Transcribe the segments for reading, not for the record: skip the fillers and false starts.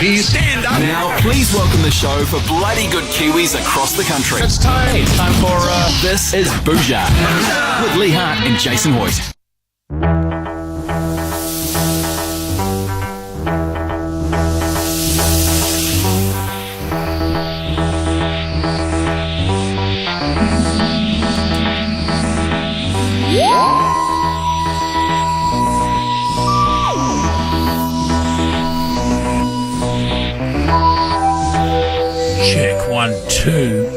Kiwis, stand up. Now, please welcome the show for bloody good Kiwis across the country. It's time. It's time for This is Bhuja with Lee Hart and Jason Hoyt. Check 1, 2.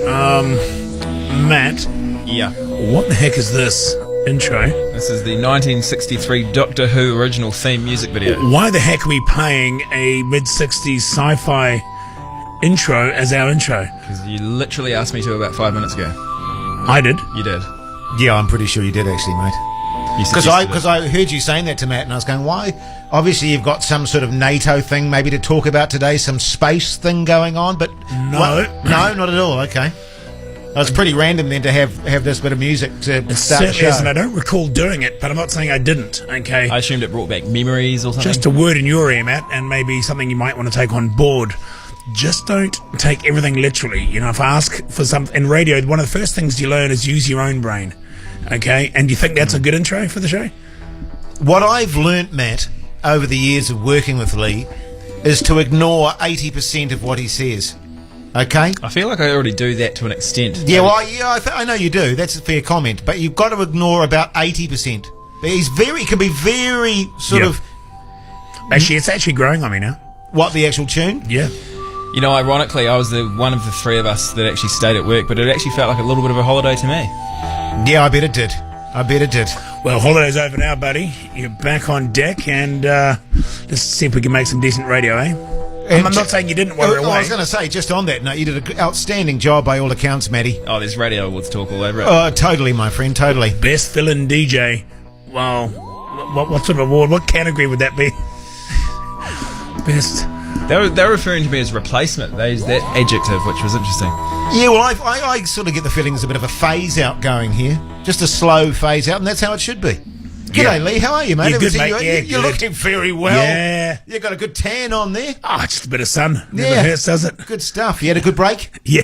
Matt. Yeah. What the heck is this intro? This is the 1963 Doctor Who original theme music video. Why the heck are we playing a mid-60s sci-fi intro as our intro? Because you literally asked me to about 5 minutes ago. I did. You did. Yeah, I'm pretty sure you did actually, mate. Because I heard you saying that to Matt, and I was going, why? Obviously, you've got some sort of NATO thing maybe to talk about today, some space thing going on, but No. no, not at all. Okay, it's pretty random then to have this bit of music to It start the certainly show. is, and I don't recall doing it, but I'm not saying I didn't, okay? I assumed it brought back memories or something. Just a word in your ear, Matt, and maybe something you might want to take on board. Just don't take everything literally. You know, if I ask for something in radio, one of the first things you learn is use your own brain, okay? And you think that's a good intro for the show? What I've learnt, Matt, over the years of working with Lee, is to ignore 80% of what he says. Okay? I feel like I already do that to an extent. Yeah, well, I know you do. That's a fair comment. But you've got to ignore about 80%. He can be very sort of... Actually, it's actually growing on me now. What, the actual tune? Yeah. You know, ironically, I was the one of the three of us that actually stayed at work, but it actually felt like a little bit of a holiday to me. Yeah, I bet it did. Well, holiday's over now, buddy. You're back on deck, and let's see if we can make some decent radio, eh? I'm not saying you didn't while we were away. I was going to say, just on that note, you did an outstanding job by all accounts, Matty. Oh, there's radio awards talk all over it. Oh, totally, my friend, totally. Best fill-in DJ. Well, what sort of award? What category would that be? Best. They're referring to me as replacement. They used that adjective, which was interesting. Yeah, well, I sort of get the feeling there's a bit of a phase-out going here. Just a slow phase-out, and that's how it should be. G'day, Lee. How are you, mate? You're good, mate. Yeah, you're good. looking very well. Yeah. You've got a good tan on there. Oh, just a bit of sun. Never hurts, does it? Good stuff. You had a good break? Yeah,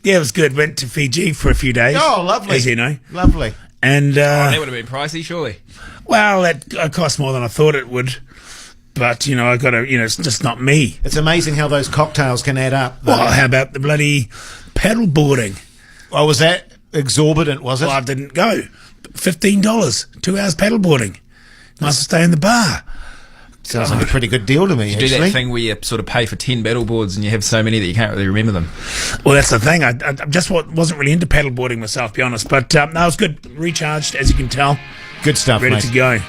it was good. Went to Fiji for a few days. Oh, lovely. As you know. Lovely. And, That would have been pricey, surely. well, that cost more than I thought it would. But, you know, I got to, it's just not me. It's amazing how those cocktails can add up. Well, how about the bloody paddle boarding? Oh, was that exorbitant, was it? Well, I didn't go. $15, 2 hours paddle boarding. Nice to stay in the bar. Sounds like a pretty good deal to me, You actually. do that thing where you sort of pay for 10 battle boards and you have so many that you can't really remember them. Well, that's the thing. I just wasn't really into paddle boarding myself, to be honest. But no, it was good. Recharged, as you can tell. Good stuff, Ready mate. to go.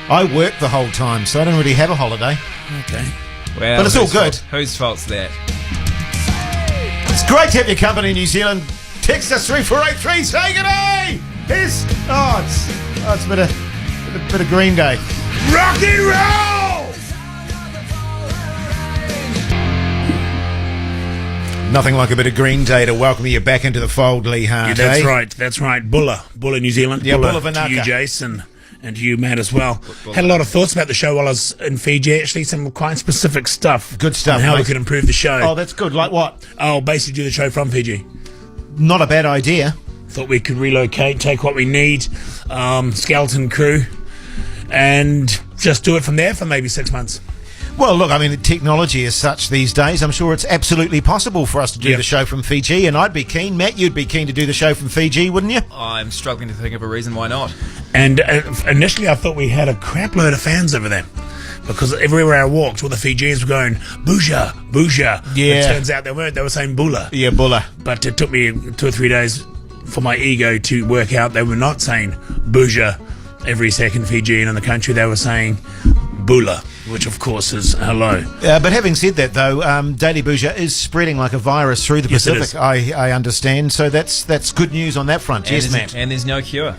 I worked the whole time, so I don't really have a holiday. Okay. Well, But it's all whose good. fault- Whose fault's that? It's great to have your company, New Zealand. Text us 3483. Say g'day. Here's it's a bit of Green Day. Rock and roll! Nothing like a bit of Green Day to welcome you back into the fold, Lee Hart. Yeah, eh? that's right. Bulla, New Zealand. Yeah, Bulla to Vinaka. you, Jason, and to you, Matt, as well. Had a lot of thoughts about the show while I was in Fiji. Actually, some quite specific stuff. Good stuff, on how we mate. could improve the show. Oh, that's good. Like what? I'll basically do the show from Fiji. Not a bad idea. Thought we could relocate, take what we need, skeleton crew, and just do it from there for maybe 6 months. Well, look, I mean, the technology is such these days. I'm sure it's absolutely possible for us to do Yeah. the show from Fiji, and I'd be keen. Matt, you'd be keen to do the show from Fiji, wouldn't you? I'm struggling to think of a reason why not. And initially, I thought we had a crap load of fans over there. Because everywhere I walked, all the Fijians were going, Bhuja, Bhuja. Yeah. It turns out they weren't. They were saying Bula. Yeah, Bulla. But it took me 2 or 3 days for my ego to work out they were not saying Bhuja every second Fijian in the country. They were saying Bula, which of course is hello. But having said that, though, Daily Bhuja is spreading like a virus through the Yes, it Pacific. is. I understand. So that's good news on that front. Yes, Matt. And there's no cure.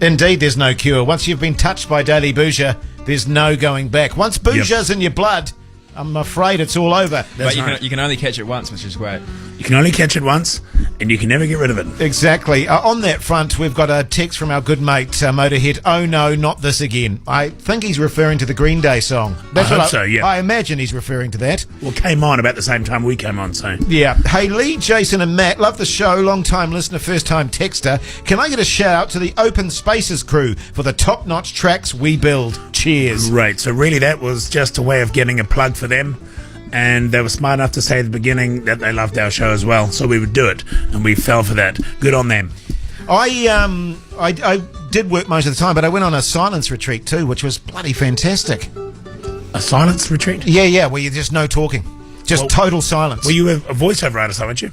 Indeed, there's no cure. Once you've been touched by Daily Bhuja, there's no going back. Once Bhuja's in your blood, I'm afraid it's all over. But you can only catch it once, which is great. You can only catch it once, and you can never get rid of it. Exactly. On that front, we've got a text from our good mate, Motorhead. Oh no, not this again. I think he's referring to the Green Day song. I hope so, yeah. I imagine he's referring to that. Well, came on about the same time we came on, so. Yeah. Hey, Lee, Jason and Matt, love the show. Long-time listener, first-time texter. Can I get a shout-out to the Open Spaces crew for the top-notch tracks we build? Cheers. Right, so really that was just a way of getting a plug for them. And they were smart enough to say at the beginning that they loved our show as well, so we would do it, and we fell for that. Good on them. I did work most of the time, but I went on a silence retreat too, which was bloody fantastic. A silence retreat? Yeah, where you just no talking. Just total silence. Well, you were a voiceover artist, aren't you?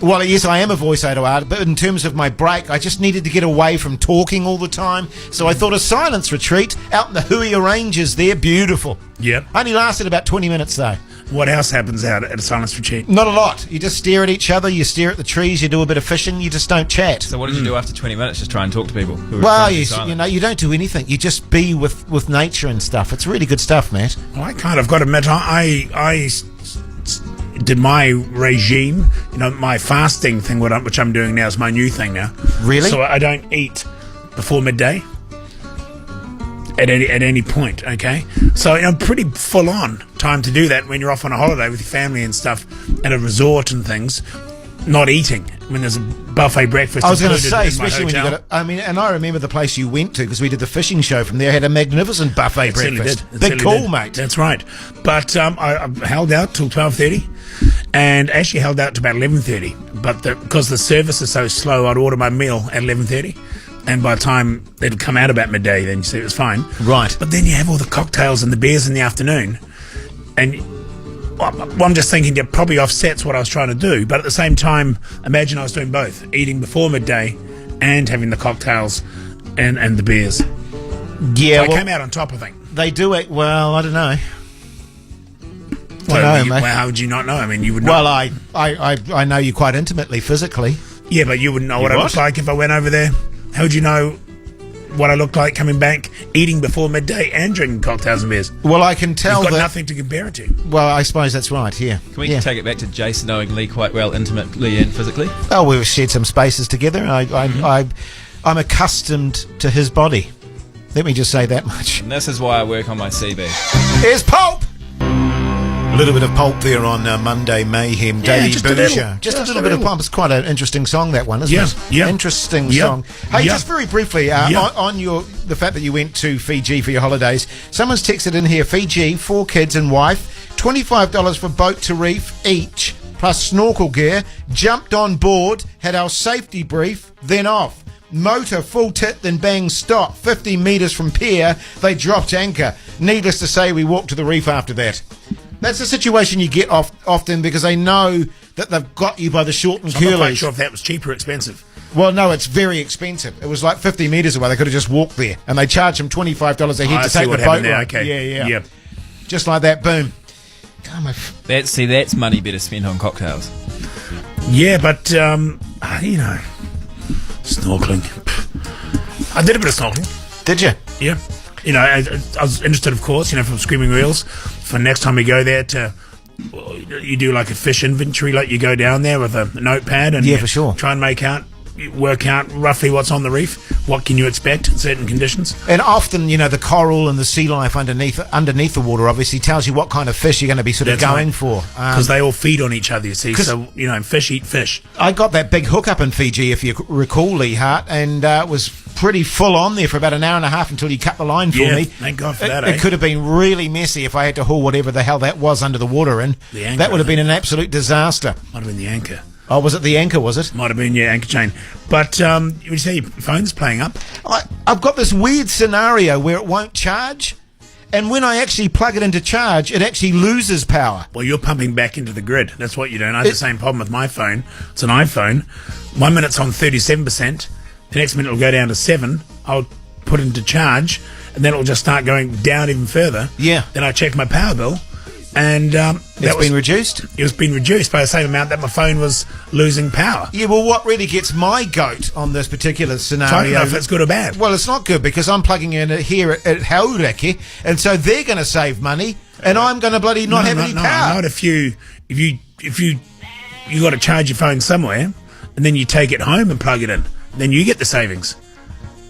Well, yes, I am a voiceover artist, but in terms of my break, I just needed to get away from talking all the time. So I thought a silence retreat out in the Huia Ranges there, beautiful. Yep. Only lasted about 20 minutes though. What else happens out at a silence retreat? Not a lot. You just stare at each other, you stare at the trees, you do a bit of fishing, you just don't chat. So what did you do after 20 minutes? Just try and talk to people? Well, you don't do anything. You just be with nature and stuff. It's really good stuff, Matt. Well, I kind of got to admit, I did my regime, my fasting thing, which I'm doing now is my new thing now. Really? So I don't eat before midday at any point, okay? So pretty full on time to do that when you're off on a holiday with your family and stuff at a resort and things, not eating when there's a buffet breakfast. I was going to say, in especially when you got and I remember the place you went to because we did the fishing show from there, had a magnificent buffet breakfast. Big call, mate. That's right. But I held out till 12:30 and actually held out to about 11:30. But because the service is so slow, I'd order my meal at 11:30. And by the time it'd come out about midday, then you see it was fine. Right. But then you have all the cocktails and the beers in the afternoon. And I'm just thinking it probably offsets what I was trying to do. But at the same time, imagine I was doing both. Eating before midday and having the cocktails and the beers. Yeah, so I came out on top, I think. They do it, well, I don't know. Well, how would you not know? I mean, you would know. Well, I know you quite intimately, physically. Yeah, but you wouldn't know what I looked like if I went over there. How would you know what I looked like coming back, eating before midday and drinking cocktails and beers? Well, I can tell You've got nothing to compare it to. Well, I suppose that's right, yeah. Can we take it back to Jason knowing Lee quite well, intimately and physically? Oh, we've shared some spaces together. I'm accustomed to his body. Let me just say that much. And this is why I work on my CB. Here's Pulp! A little bit of Pulp there on Monday Mayhem, Daily Bhuja. Just a little bit of Pulp. It's quite an interesting song, that one, isn't it? Yeah. Interesting song. Hey, just very briefly, on the fact that you went to Fiji for your holidays, someone's texted in here, Fiji, 4 kids and wife, $25 for boat to reef each, plus snorkel gear, jumped on board, had our safety brief, then off. Motor full tit, then bang stop. 50 metres from pier, they dropped anchor. Needless to say, we walked to the reef after that. That's the situation you get often because they know that they've got you by the short and curlies. I'm not quite sure if that was cheap or expensive. Well, no, it's very expensive. It was like 50 metres away. They could have just walked there. And they charged them $25 a head to take the boat ride. Okay. Yeah. Just like that, boom. That's money better spent on cocktails. Yeah, but, snorkeling. I did a bit of snorkeling. Did you? Yeah. I was interested, of course, from Screaming Reels, for next time we go there you do like a fish inventory, like you go down there with a notepad and for sure. Try and work out roughly what's on the reef, what can you expect in certain conditions. And often, the coral and the sea life underneath the water obviously tells you what kind of fish you're going to be sort of going for. Because they all feed on each other, you see. So, fish eat fish. I got that big hookup in Fiji, if you recall, Lee Hart, and it was pretty full on there for about an hour and a half until you cut the line for me. Thank God for that, It could have been really messy if I had to haul whatever the hell that was under the water in. The anchor, that would have been an absolute disaster. Might have been the anchor. Oh, was it the anchor, was it? Might have been, anchor chain. But you say your phone's playing up? I've got this weird scenario where it won't charge, and when I actually plug it into charge, it actually loses power. Well, you're pumping back into the grid. That's what you're doing. I have the same problem with my phone. It's an iPhone. 1 minute's on 37%. The next minute it'll go down to 7. I'll put it into charge, and then it'll just start going down even further. Yeah. Then I check my power bill, and it's been reduced? It was been reduced by the same amount that my phone was losing power. Yeah, well, what really gets my goat on this particular scenario... So I don't know if it's good or bad. Well, it's not good, because I'm plugging in here at Hauraki, and so they're going to save money, and I'm going to bloody not have any power. Not if you you got to charge your phone somewhere, and then you take it home and plug it in. Then you get the savings.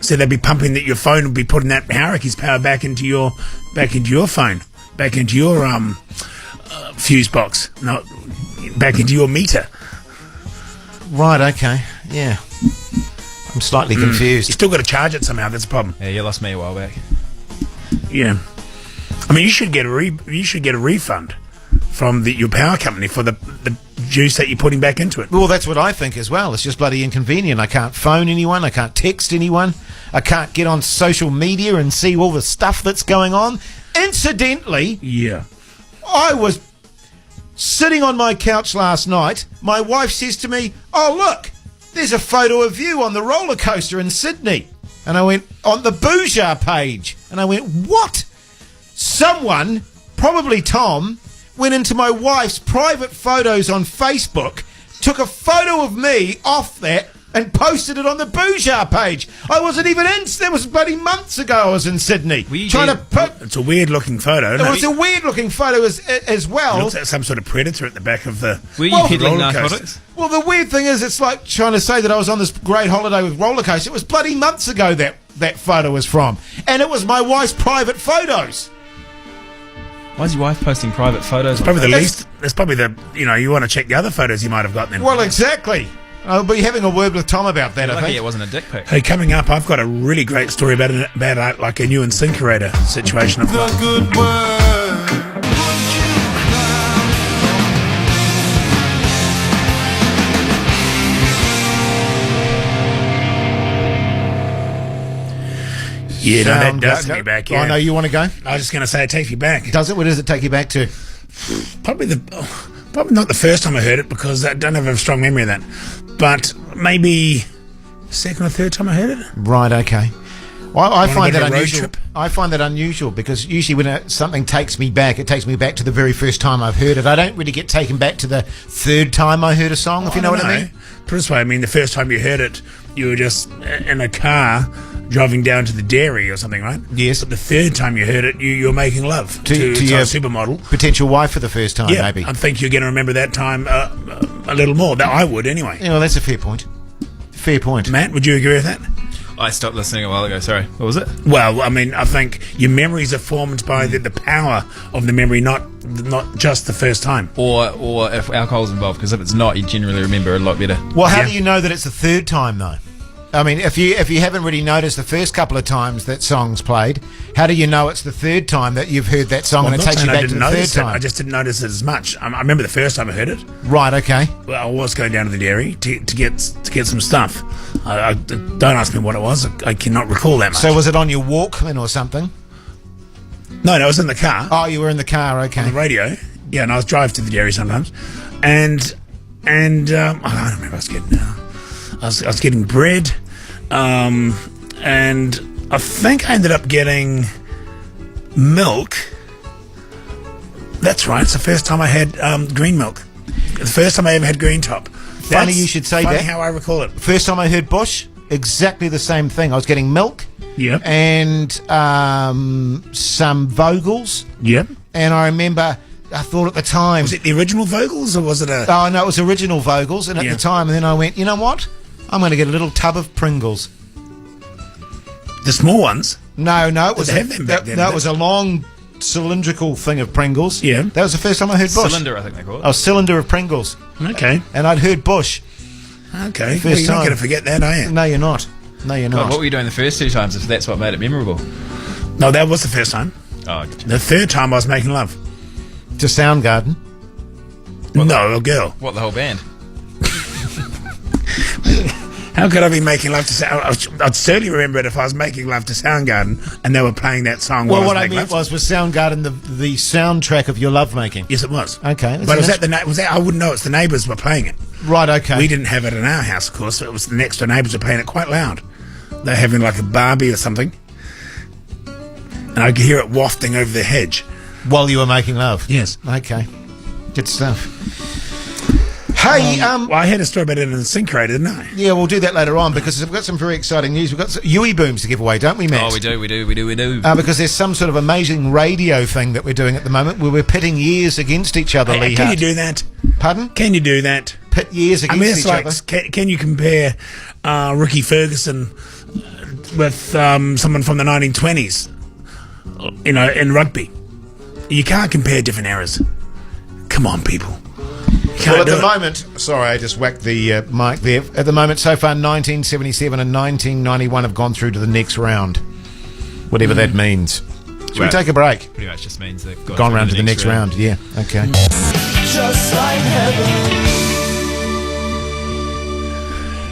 So they'd be pumping that your phone would be putting that Haraki's power back into your phone, back into your fuse box, not back into your meter. Right, okay. Yeah. I'm slightly confused. You still got to charge it somehow. That's the problem. Yeah, you lost me a while back. Yeah. I mean, you should get a refund from your power company for the juice that you're putting back into it. Well, that's what I think as well. It's just bloody inconvenient. I can't phone anyone. I can't text anyone. I can't get on social media and see all the stuff that's going on. Incidentally, Yeah. I was sitting on my couch last night. My wife says to me, "Oh, look, there's a photo of you on the roller coaster in Sydney." And I went, "On the Bhuja page." And I went, "What?" Someone, probably Tom, went into my wife's private photos on Facebook, took a photo of me off that, and posted it on the Bhuja page. I wasn't even in. That was bloody months ago. I was in Sydney trying to put. It's a weird looking photo. It was a weird looking photo as well. It looks like some sort of predator at the back of the. Were you peddling narcotics? Well, the weird thing is, it's like trying to say that I was on this great holiday with roller coaster. It was bloody months ago that photo was from, and it was my wife's private photos. Why is your wife posting private photos? Probably the least. It's probably the. You want to check the other photos you might have got then. Well, exactly. I'll be having a word with Tom about that. I think it wasn't a dick pic. Hey, coming up, I've got a really great story about like a new incinerator situation. I've got. Good word. Yeah, no, that does take me back. Yeah. I know you want to go. I was just going to say it takes me back. Does it? Where does it take you back to? Probably not the first time I heard it, because I don't have a strong memory of that. But maybe second or third time I heard it. Right. Okay. Well, I find that unusual. Trip? I find that unusual because usually when something takes me back, it takes me back to the very first time I've heard it. I don't really get taken back to the third time I heard a song, if you know what I mean. Put it this way, I mean, the first time you heard it, you were just in a car driving down to the dairy or something, right? Yes. But the third time you heard it, you're making love to your supermodel. Potential wife for the first time, Yeah, maybe. I think you're going to remember that time a little more. That I would, anyway. Yeah, well, that's a fair point. Fair point. Matt, would you agree with that? I stopped listening a while ago. Sorry. What was it? Well, I mean, I think your memories are formed by the power of the memory, not just the first time. Or if alcohol's involved, because if it's not, you generally remember a lot better. Well, how do you know that it's the third time, though? I mean, if you haven't really noticed the first couple of times that song's played, how do you know it's the third time that you've heard that song and it takes you back to the third time? I just didn't notice it as much. I remember the first time I heard it. Right, okay. Well, I was going down to the dairy to get some stuff. Don't ask me what it was. I cannot recall that much. So was it on your Walkman or something? No, I was in the car. Oh, you were in the car, okay. On the radio. Yeah, and I was drive to the dairy sometimes. And I don't remember what I was getting now. I was getting bread. And I think I ended up getting milk. That's right. It's the first time I had green milk. The first time I ever had green top. Funny you should say that. Funny how I recall it. First time I heard Bush, exactly the same thing. I was getting milk. Yep. And some Vogels. Yep. And I remember, I thought at the time... Was it the original Vogels or was it a... Oh, no, it was original Vogels. And at the time, and then I went, you know what? I'm going to get a little tub of Pringles. The small ones? No, it was that was a long cylindrical thing of Pringles. Yeah. That was the first time I heard Bush. Cylinder, I think they call it. Oh, cylinder of Pringles. Okay. And I'd heard Bush. Okay. First Well, you're not time. going to forget that, are you? No, you're not. No, you're God, not. what were you doing the first two times if that's what made it memorable? No, that was the first time. Oh, The third time I was making love. To Soundgarden. No, a girl. what, the whole band? How could I be making love to Soundgarden? I'd certainly remember it if I was making love to Soundgarden and they were playing that song. Well, while what I making meant love. was Soundgarden the soundtrack of your lovemaking. Yes, it was. Okay. But was that? I wouldn't know. It's the neighbours were playing it. Right, okay. We didn't have it in our house, of course. It was the next door neighbours were playing it quite loud. They're having like a Barbie or something, and I could hear it wafting over the hedge While you were making love? Yes. Okay. Good stuff. Hey, Well, I had a story about it in the incinerator, didn't I? yeah, we'll do that later on because we've got some very exciting news. We've got some Yui booms to give away, don't we, Matt? Oh, we do. Because there's some sort of amazing radio thing that we're doing at the moment where we're pitting years against each other, Lee Can you Hart. do that? Pardon? Can you do that? pit years I mean, against it's each like, other. can you compare Ricky Ferguson with someone from the 1920s, in rugby? You can't compare different eras. Come on, people. Well, at the moment, sorry, I just whacked the mic there. At the moment, so far, 1977 and 1991 have gone through to the next round, whatever that means. Should we take a break? Pretty much just means they've Gone round to the next round. Yeah, okay. Just like heaven.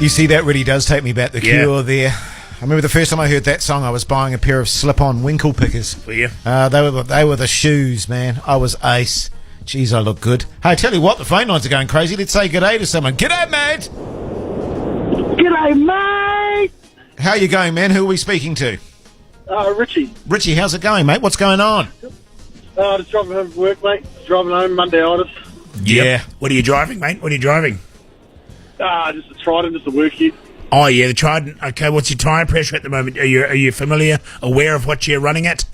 You see, that really does take me back. The Cure there. I remember the first time I heard that song, I was buying a pair of slip-on winkle pickers. Were you? They were the shoes, man. I was ace. Jeez, I look good. Hey, I tell you what, the phone lines are going crazy. Let's say g'day to someone. G'day, mate. G'day, mate. How you going, man? Who are we speaking to? Richie. Richie, how's it going, mate? What's going on? Just driving home from work, mate. Driving home, Monday-itis. Yeah. What are you driving, mate? What are you driving? Just a Trident, just a work kit. Oh, yeah, the Trident. Okay, what's your tyre pressure at the moment? Are you familiar, aware of what you're running at?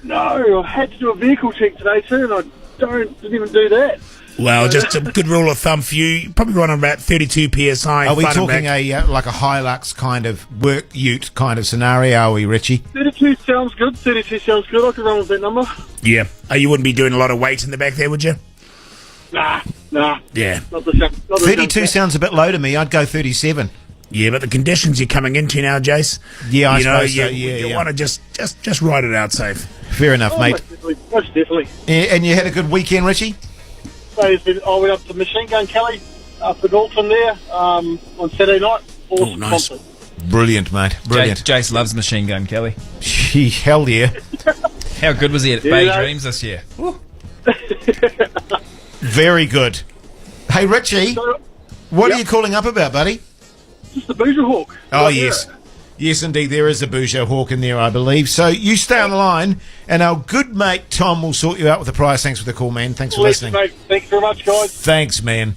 No, I had to do a vehicle check today too, and I didn't even do that. Well, just a good rule of thumb for you. You probably run on about 32 psi. Are we front and talking back. like a Hilux kind of work ute kind of scenario, are we, Richie? 32 sounds good. 32 sounds good. I could run with that number. Yeah. Oh, you wouldn't be doing a lot of weight in the back there, would you? Nah. Yeah. Not the same. 32 sounds a bit low to me. I'd go 37. Yeah, but the conditions you're coming into now, Jace. Yeah, I suppose so. You want to just ride it out safe. Fair enough, mate. Most definitely. And you had a good weekend, Richie? I went up to Machine Gun Kelly up at Alton there on Saturday night. Awesome Oh, nice. concert. Brilliant, mate. Brilliant. Jace loves Machine Gun Kelly. Gee, hell yeah. How good was he at Bay Dreams this year? Very good. Hey, Richie, So, what are you calling up about, buddy? just the Bhuja Hawk. Oh, Right yes. there. Yes, indeed, there is a Bhuja Hawk in there, I believe. So you stay on the line, and our good mate Tom will sort you out with the price. Thanks for the call, man. Thanks for listening. Mate. Thanks very much, guys. Thanks, man.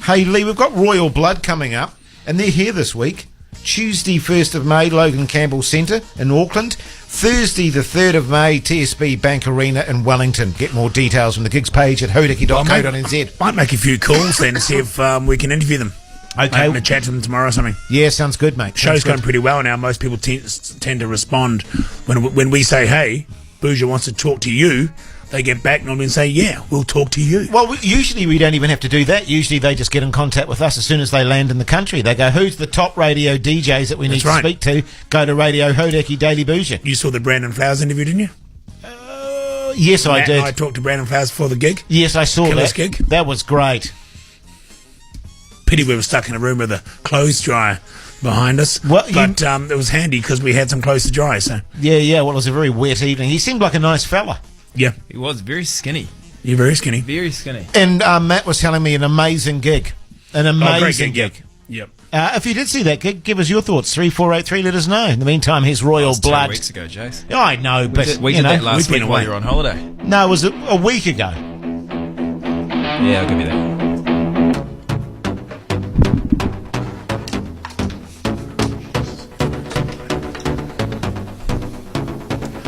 Hey, Lee, we've got Royal Blood coming up, and they're here this week. Tuesday, 1st of May, Logan Campbell Centre in Auckland. Thursday, the 3rd of May, TSB Bank Arena in Wellington. Get more details from the gigs page at hodaki.co.nz. Might make a few calls then to see if we can interview them. Okay. I'm going to chat to them tomorrow or something. Yeah, sounds good, mate. Show's Sounds going good. pretty well now. Most people tend to respond when we say, hey, Bhuja wants to talk to you. They get back normally and say, yeah, we'll talk to you. Well, usually we don't even have to do that. Usually they just get in contact with us as soon as they land in the country. They go, who's the top radio DJs that we need That's right. to speak to? Go to Radio Hodaki Daily Bhuja. You saw the Brandon Flowers interview, didn't you? Yes, I Matt did. and I talked to Brandon Flowers before the gig. Yes, I saw Killer's that. gig. That was great. Pity we were stuck in a room with a clothes dryer behind us. Well, but it was handy because we had some clothes to dry. So Yeah, well, it was a very wet evening. He seemed like a nice fella. yeah, He was very skinny. you're very skinny. Very skinny. And Matt was telling me an amazing gig. An amazing gig. Yep. If you did see that gig, give us your thoughts. 3483, let us know. In the meantime, here's That Royal was 2 Blood. weeks ago, Jace. Oh, I know, but We you did know, that last we've been week while away. you were on holiday. No, it was a week ago. Yeah, I'll give you that.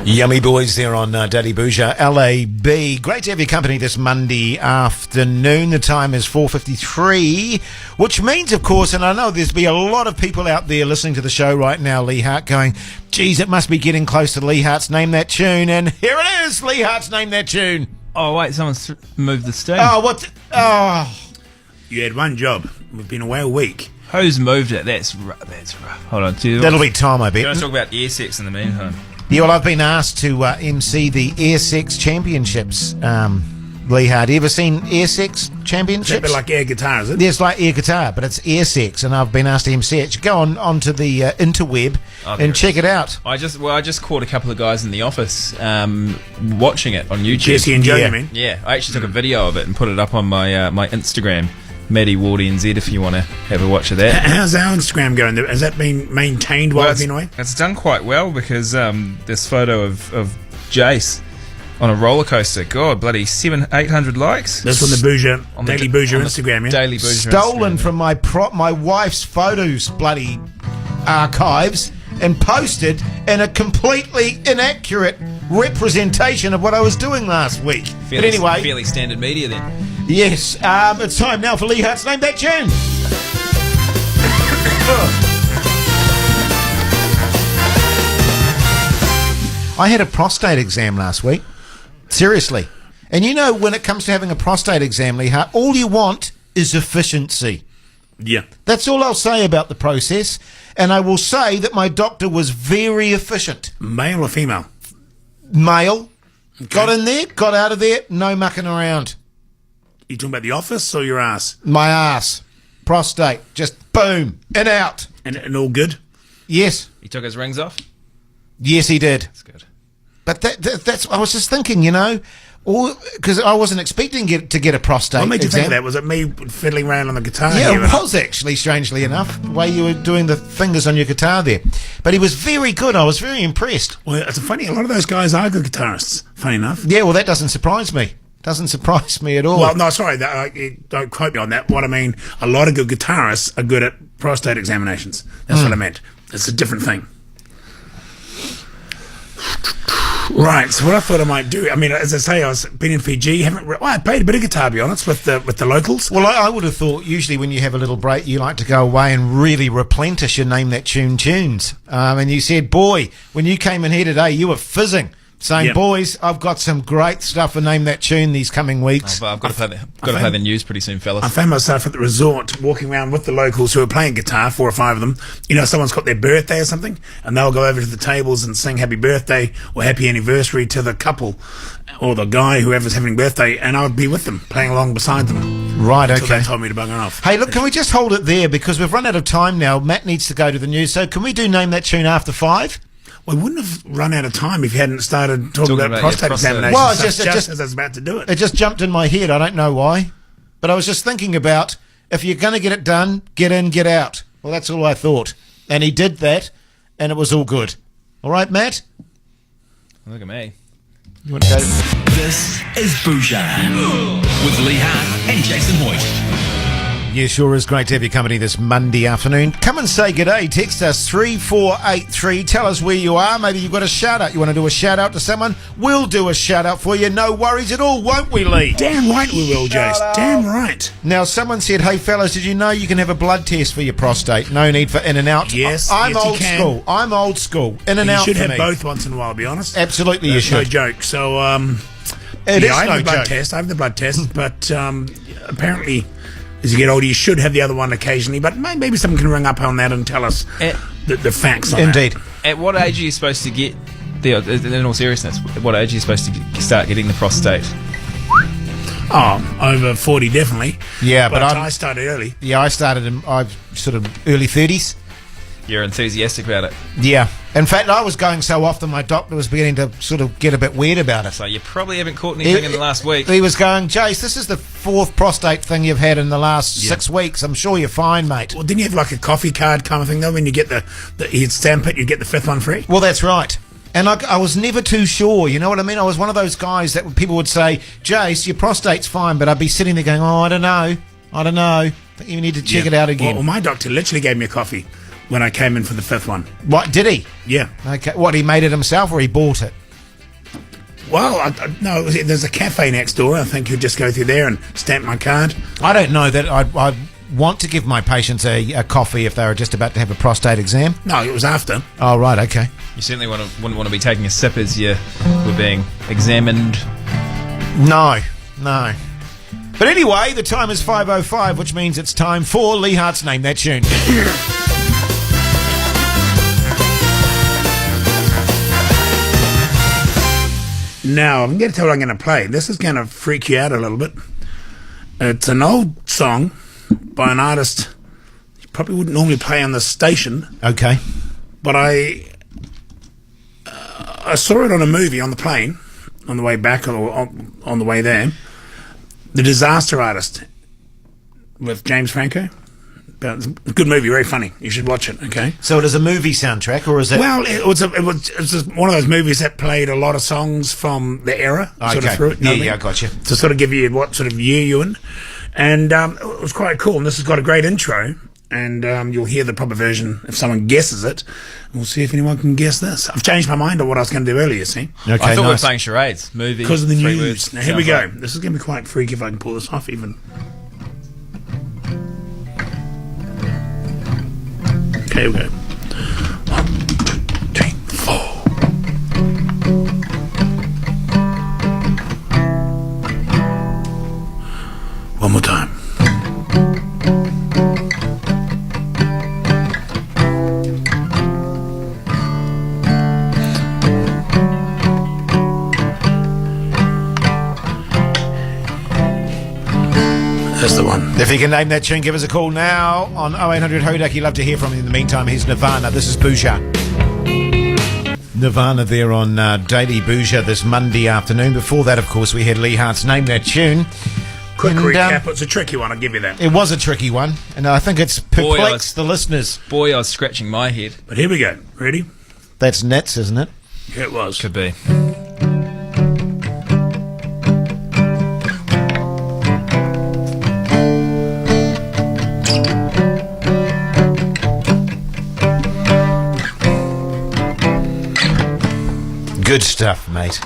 Yummy boys there on Daddy Bhuja, LAB. Great to have your company this Monday afternoon. The time is 4:53, which means, of course, and I know there's be a lot of people out there listening to the show right now, Lee Hart, going, geez, it must be getting close to Lee Hart's Name That Tune. And here it is, Lee Hart's Name That Tune. Oh, wait, someone's moved the steam. Oh, what? Oh, You had one job. We've been away a week. Who's moved it? That's rough. Hold on. Do you that'll be time, I want to bet. talk about air sex in the meantime? Yeah, well, I've been asked to MC the Air Sex Championships, Lee Hart. You ever seen Air Sex It's a Championships? bit like air guitar, is it? There's like air guitar, but it's air sex, and I've been asked to MC it. Go onto the interweb and check it out. I just caught a couple of guys in the office watching it on YouTube. Jesse and Joe, Yeah. you mean? Yeah, I actually took a video of it and put it up on my my Instagram, Maddie Wardy NZ, if you want to have a watch of that. How's our Instagram going? Has that been maintained while I've been away? It's done quite well because this photo of Jace on a roller coaster, God, bloody 700-800 likes. That's on the Bhuja, On the Daily d- Bhuja on the Instagram, yeah? Daily Bhuja Stolen Instagram, from my wife's photos, bloody archives, and posted in a completely inaccurate representation of what I was doing last week. Fairly, but anyway, fairly standard media then. Yes, it's time now for Lee Hart's Name That Tune. I had a prostate exam last week. Seriously. And you know, when it comes to having a prostate exam, Lee Hart, all you want is efficiency. Yeah. That's all I'll say about the process. And I will say that my doctor was very efficient. Male or female? Male. Okay. Got in there, got out of there, no mucking around. You talking about the office or your ass? My ass. Prostate. Just boom. In, out. And all good? Yes. He took his rings off? Yes, he did. That's good. But that's... I was just thinking, you know, because I wasn't expecting to get a prostate What made you exam. think of that? Was it me fiddling around on the guitar? Yeah, here? it was actually, strangely enough, the way you were doing the fingers on your guitar there. But he was very good. I was very impressed. Well, it's funny. A lot of those guys are good guitarists, funny enough. Yeah, well, that doesn't surprise me. Doesn't surprise me at all. Well, no, sorry. Don't quote me on that. What I mean, a lot of good guitarists are good at prostate examinations. That's what I meant. It's a different thing. Right, so what I thought I might do, I mean, as I say, I was been in Fiji, I played a bit of guitar, to be honest, with the locals. Well, I would have thought usually when you have a little break, you like to go away and really replenish your Name That Tune tunes. And you said, boy, when you came in here today, you were fizzing, saying, Yep. boys, I've got some great stuff for Name That Tune these coming weeks. I've got to play the news pretty soon, fellas. I found myself at the resort walking around with the locals who are playing guitar, 4 or 5 of them. You know, someone's got their birthday or something, and they'll go over to the tables and sing happy birthday or happy anniversary to the couple or the guy, whoever's having birthday, and I would be with them, playing along beside them. Right, Until okay. they told me to bugger off. Hey, look, can we just hold it there because we've run out of time now. Matt needs to go to the news, so can we do Name That Tune after 5? We wouldn't have run out of time if you hadn't started talking about about prostate your prostate. examinations. Well, just as I was about to do it. It just jumped in my head. I don't know why. But I was just thinking about if you're going to get it done, get in, get out. Well, that's all I thought. And he did that, and it was all good. All right, Matt? Look at me. You want to go? This is Bhuja with Lee Hart and Jason Hoyt. Yeah, sure is great to have your company this Monday afternoon. Come and say g'day. Text us 3483. Tell us where you are. Maybe you've got a shout-out. You want to do a shout-out to someone? We'll do a shout-out for you. No worries at all, won't we, Lee? Damn right we will, Jace. Damn right. Now, someone said, hey, fellas, did you know you can have a blood test for your prostate? No need for in and out. Yes, I'm yes, you old can. school. I'm old school. In and You out should for have me. both once in a while, to be honest. Absolutely, you That's no should. joke. So, It is I no have the blood joke. test. I have the blood test, but apparently, as you get older, you should have the other one occasionally. But maybe someone can ring up on that and tell us the facts on Indeed. At what age are you supposed to get in all seriousness, at what age are you supposed to start getting the prostate? that. Oh, over 40, definitely. Yeah, but I started early. Yeah, I started in sort of early 30s. You're enthusiastic about it. Yeah. In fact, I was going so often, my doctor was beginning to sort of get a bit weird about it. So you probably haven't caught anything in the last week. He was going, Jace, this is the 4th prostate thing you've had in the last 6 weeks. I'm sure you're fine, mate. Well, didn't you have like a coffee card kind of thing, though? When you get you'd stamp it, you'd get the 5th one free? Well, that's right. And I was never too sure, you know what I mean? I was one of those guys that people would say, Jace, your prostate's fine, but I'd be sitting there going, oh, I don't know. I think you need to check it out again. Well, my doctor literally gave me a coffee when I came in for the 5th one. What, did he? Yeah. Okay. What, he made it himself or he bought it? Well, no, there's a cafe next door. I think you'd just go through there and stamp my card. I don't know that I'd want to give my patients a coffee if they were just about to have a prostate exam. No, it was after. Oh, right, okay. You certainly wouldn't want to be taking a sip as you were being examined. No. But anyway, the time is 5:05, which means it's time for Lee Hart's Name That Tune. Now, I'm going to tell you what I'm going to play. This is going to freak you out a little bit. It's an old song by an artist you probably wouldn't normally play on the station, Okay. but I saw it on a movie on the plane, on the way back or on the way there. The Disaster Artist with James Franco. It's a good movie, very funny. You should watch it, okay? So it is a movie soundtrack, or is it... Well, it was just one of those movies that played a lot of songs from the era, sort of through it. You know what I mean? I got you. To sort of give you what sort of year you're in. And it was quite cool. And this has got a great intro. and you'll hear the proper version if someone guesses it. We'll see if anyone can guess this. I've changed my mind on what I was going to do earlier, see? Okay, I thought we were nice. playing charades. Movie. Because of the 3 news. words, Now, here we sound go. like. This is going to be quite freaky if I can pull this off even. Okay, here we go. 1, 2, 3, 4. One more time. That's the one. If you can name that tune, give us a call now on 0800 Hodaki. Love to hear from you. In the meantime, here's Nirvana. This is Bhuja. Nirvana there on Daily Bhuja this Monday afternoon. Before that, of course, we had Lee Hart's Name That Tune. Quick And, recap. It's a tricky one, I'll give you that. It was a tricky one, and I think it's perplexed the listeners. Boy, I was scratching my head. But here we go. Ready? That's Nets, isn't it? Here it was. Could be. Good stuff, mate.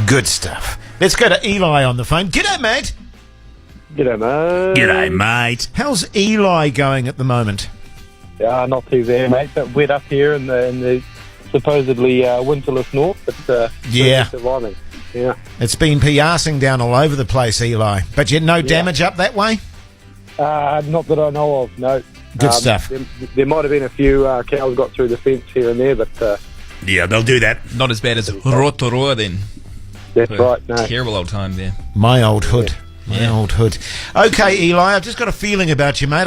Good stuff. Let's go to Eli on the phone. G'day, mate. G'day, mate. G'day, mate. How's Eli going at the moment? Yeah, not too bad, mate. Bit wet up here in the supposedly winterless north, but Yeah. surviving. Yeah. It's been piassing down all over the place, Eli. But yet no damage up that way? Not that I know of, no. Good stuff. There might have been a few cows got through the fence here and there, but Yeah, they'll do that. Not as bad as Rotorua then. that's right, no. Terrible old time there. My old hood. My Yeah. old hood. Okay, Eli, I've just got a feeling about you, mate.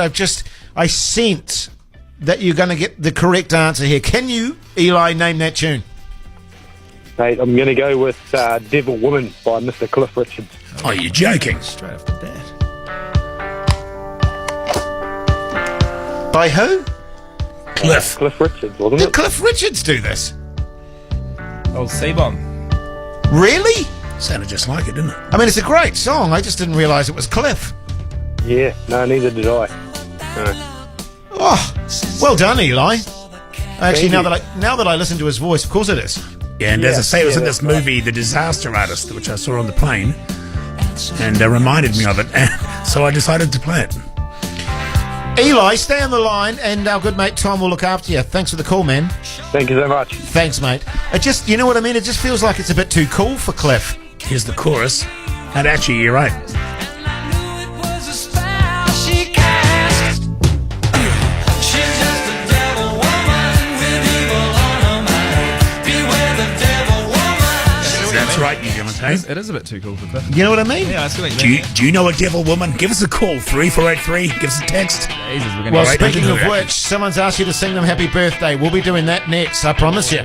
I sense that you're going to get the correct answer here. Can you, Eli, name that tune? Mate, I'm going to go with Devil Woman by Mr. Cliff Richards. Oh, you're joking. Straight off the bat. By who? Cliff. Cliff Richards, wasn't Did it? Cliff Richards do this? Old C-bomb. Really? Sounded just like it, didn't it? I mean, it's a great song. I just didn't realise it was Cliff. Yeah, no, neither did I. No. Oh, well done, Eli. Actually, Thank now that I listen to his voice, of course it is. Yeah, and as I say, it was in yeah, this that's right. movie, The Disaster Artist, which I saw on the plane, and reminded me of it, and so I decided to play it. Eli, stay on the line, and our good mate Tom will look after you. Thanks for the call, man. Thank you so much. Thanks, mate. It just, you know what I mean? It just feels like it's a bit too cool for Cliff. Here's the chorus. And actually, you're right. That's right, you gonna take. It is a bit too cool for Cliff. You know what I mean? Yeah, it's going Do you know a devil woman? Give us a call, 3483. Give us a text. Jesus, we're going Well, to Right, speaking I of can do that. which, someone's asked you to sing them happy birthday. We'll be doing that next, I promise you.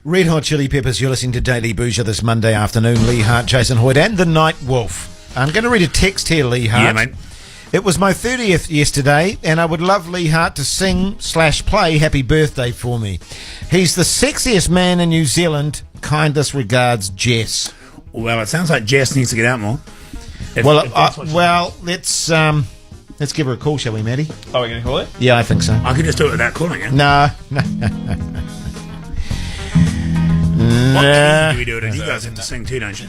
Red Hot Chili Peppers, you're listening to Daily Bhuja this Monday afternoon. Lee Hart, Jason Hoyt, and the Night Wolf. I'm going to read a text here, Lee Hart. Yeah, mate. It was my 30th yesterday, and I would love Lee Hart to sing/play Happy Birthday for me. He's the sexiest man in New Zealand. Kindest regards, Jess. Well, it sounds like Jess needs to get out more. If that's what she- Let's give her a call, shall we, Maddie? Oh, we're going to call it? Yeah, I think so. I could just do it without calling her. No. What Nah. key do we do it in? You guys have to sing too, don't you?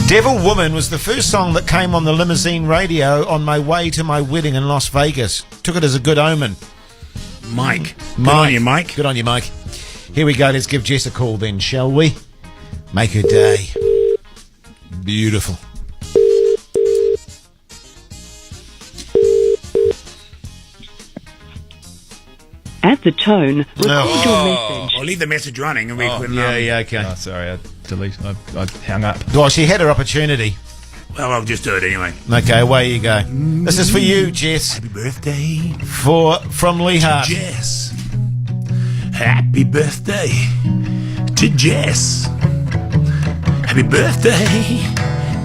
Devil Woman was the first song that came on the limousine radio on my way to my wedding in Las Vegas. Took it as a good omen. Mike. Good on you, Mike. Good on you, Mike. Here we go. Let's give Jess a call then, shall we? Make her day. Beautiful. At the tone, record your message. I'll leave the message running and we can... Yeah, okay. Oh, sorry, I hung up. Well, she had her opportunity. Well, I'll just do it anyway. Okay, away you go. This is for you, Jess. Happy birthday From Lee Hart. Jess. Happy birthday to Jess. Happy birthday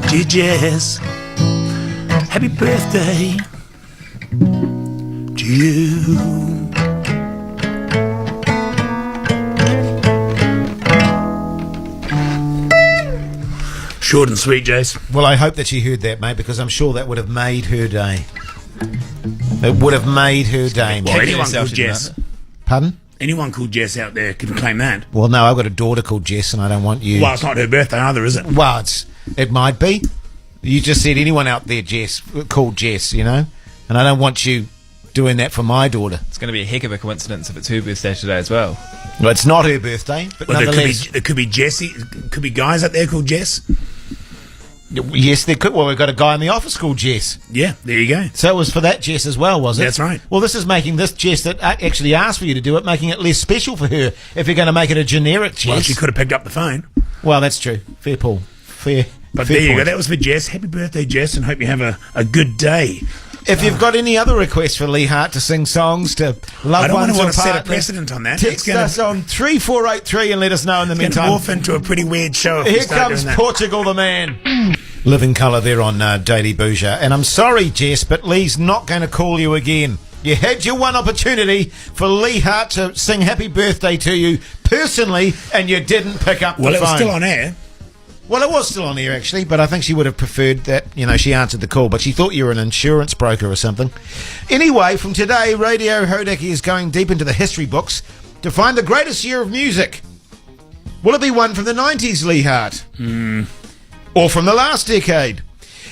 to Jess. Happy birthday to you. Short and sweet, Jace. Well, I hope that she heard that, mate, because I'm sure that would have made her day. It would have made her day, Well, mate. anyone yourself, called you Jess. Pardon? Anyone called Jess out there can claim that. Well, no, I've got a daughter called Jess, and I don't want you... Well, it's not her birthday either, is it? Well, it might be. You just said anyone out there, Jess, called Jess, you know? And I don't want you doing that for my daughter. It's going to be a heck of a coincidence if it's her birthday today as well. Well, it's not her birthday, but Well, nonetheless... there could be Jessie. Could be guys out there called Jess. Yes, there could. Well, we've got a guy in the office called Jess. Yeah, there you go. So it was for that Jess as well, was it? That's right. Well, this is making this Jess that actually asked for you to do it, making it less special for her if you're going to make it a generic Jess. Well, she could have picked up the phone. Well, that's true. Fair, Paul. Fair. But fair there you point. go. That was for Jess. Happy birthday, Jess, and hope you have a good day. If you've got any other requests for Lee Hart to sing songs to loved I don't ones want or to set a partners, precedent on that. text It's us on 3483 and let us know in the going to meantime. morph into a pretty weird show if we Here start comes doing that. Portugal the man. Living colour there on Daily Bhuja. And I'm sorry, Jess, but Lee's not going to call you again. You had your one opportunity for Lee Hart to sing happy birthday to you personally, and you didn't pick up Well, the it phone. was still on air. Well, it was still on air, actually, but I think she would have preferred that, she answered the call, but she thought you were an insurance broker or something. Anyway, from today, Radio Hodaki is going deep into the history books to find the greatest year of music. Will it be one from the 90s, Lee Hart? Or from the last decade?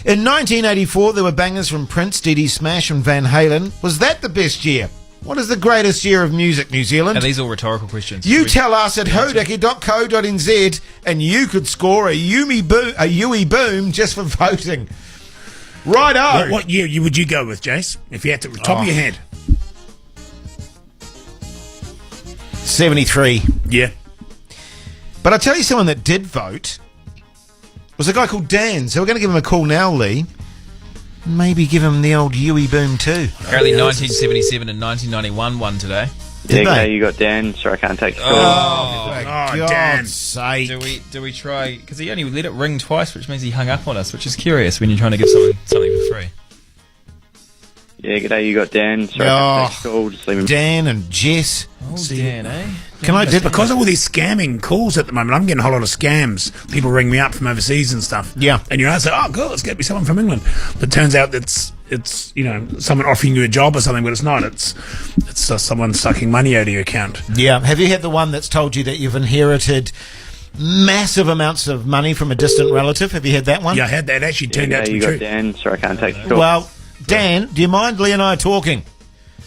In 1984, there were bangers from Prince, Dee Dee Smash and Van Halen. Was that the best year? What is the greatest year of music, New Zealand? Are these all rhetorical questions? You tell us at hodaki.co.nz and you could score a Yui boom just for voting. Righto. What year would you go with, Jace? If you had to, top of your head. 73. Yeah. But I'll tell you someone that did vote was a guy called Dan. So we're going to give him a call now, Lee. Maybe give him the old Yui boom too. Apparently 1977 and 1991 won today. Did Yeah, they? you got Dan. Sorry, I can't take the call. For Dan. God's sake. Do we try? Because he only let it ring twice, which means he hung up on us, which is curious when you're trying to give someone something for free. Yeah, g'day, you got Dan. Sorry, I can't take the call. Just leave him. Dan and Jess. Oh, Dan, eh? Can I It's because of all these scamming calls at the moment. I'm getting a whole lot of scams. People ring me up from overseas and stuff. Yeah. And you're say, oh, God, it's got to be someone from England. But it turns out it's someone offering you a job or something, but it's not. It's just someone sucking money out of your account. Yeah. Have you had the one that's told you that you've inherited massive amounts of money from a distant relative? Have you had that one? Yeah, I had that. Actually Yeah, turned out g'day, to be you got true. Dan. Sorry, I can't take the call. Well, Dan, do you mind Lee and I talking?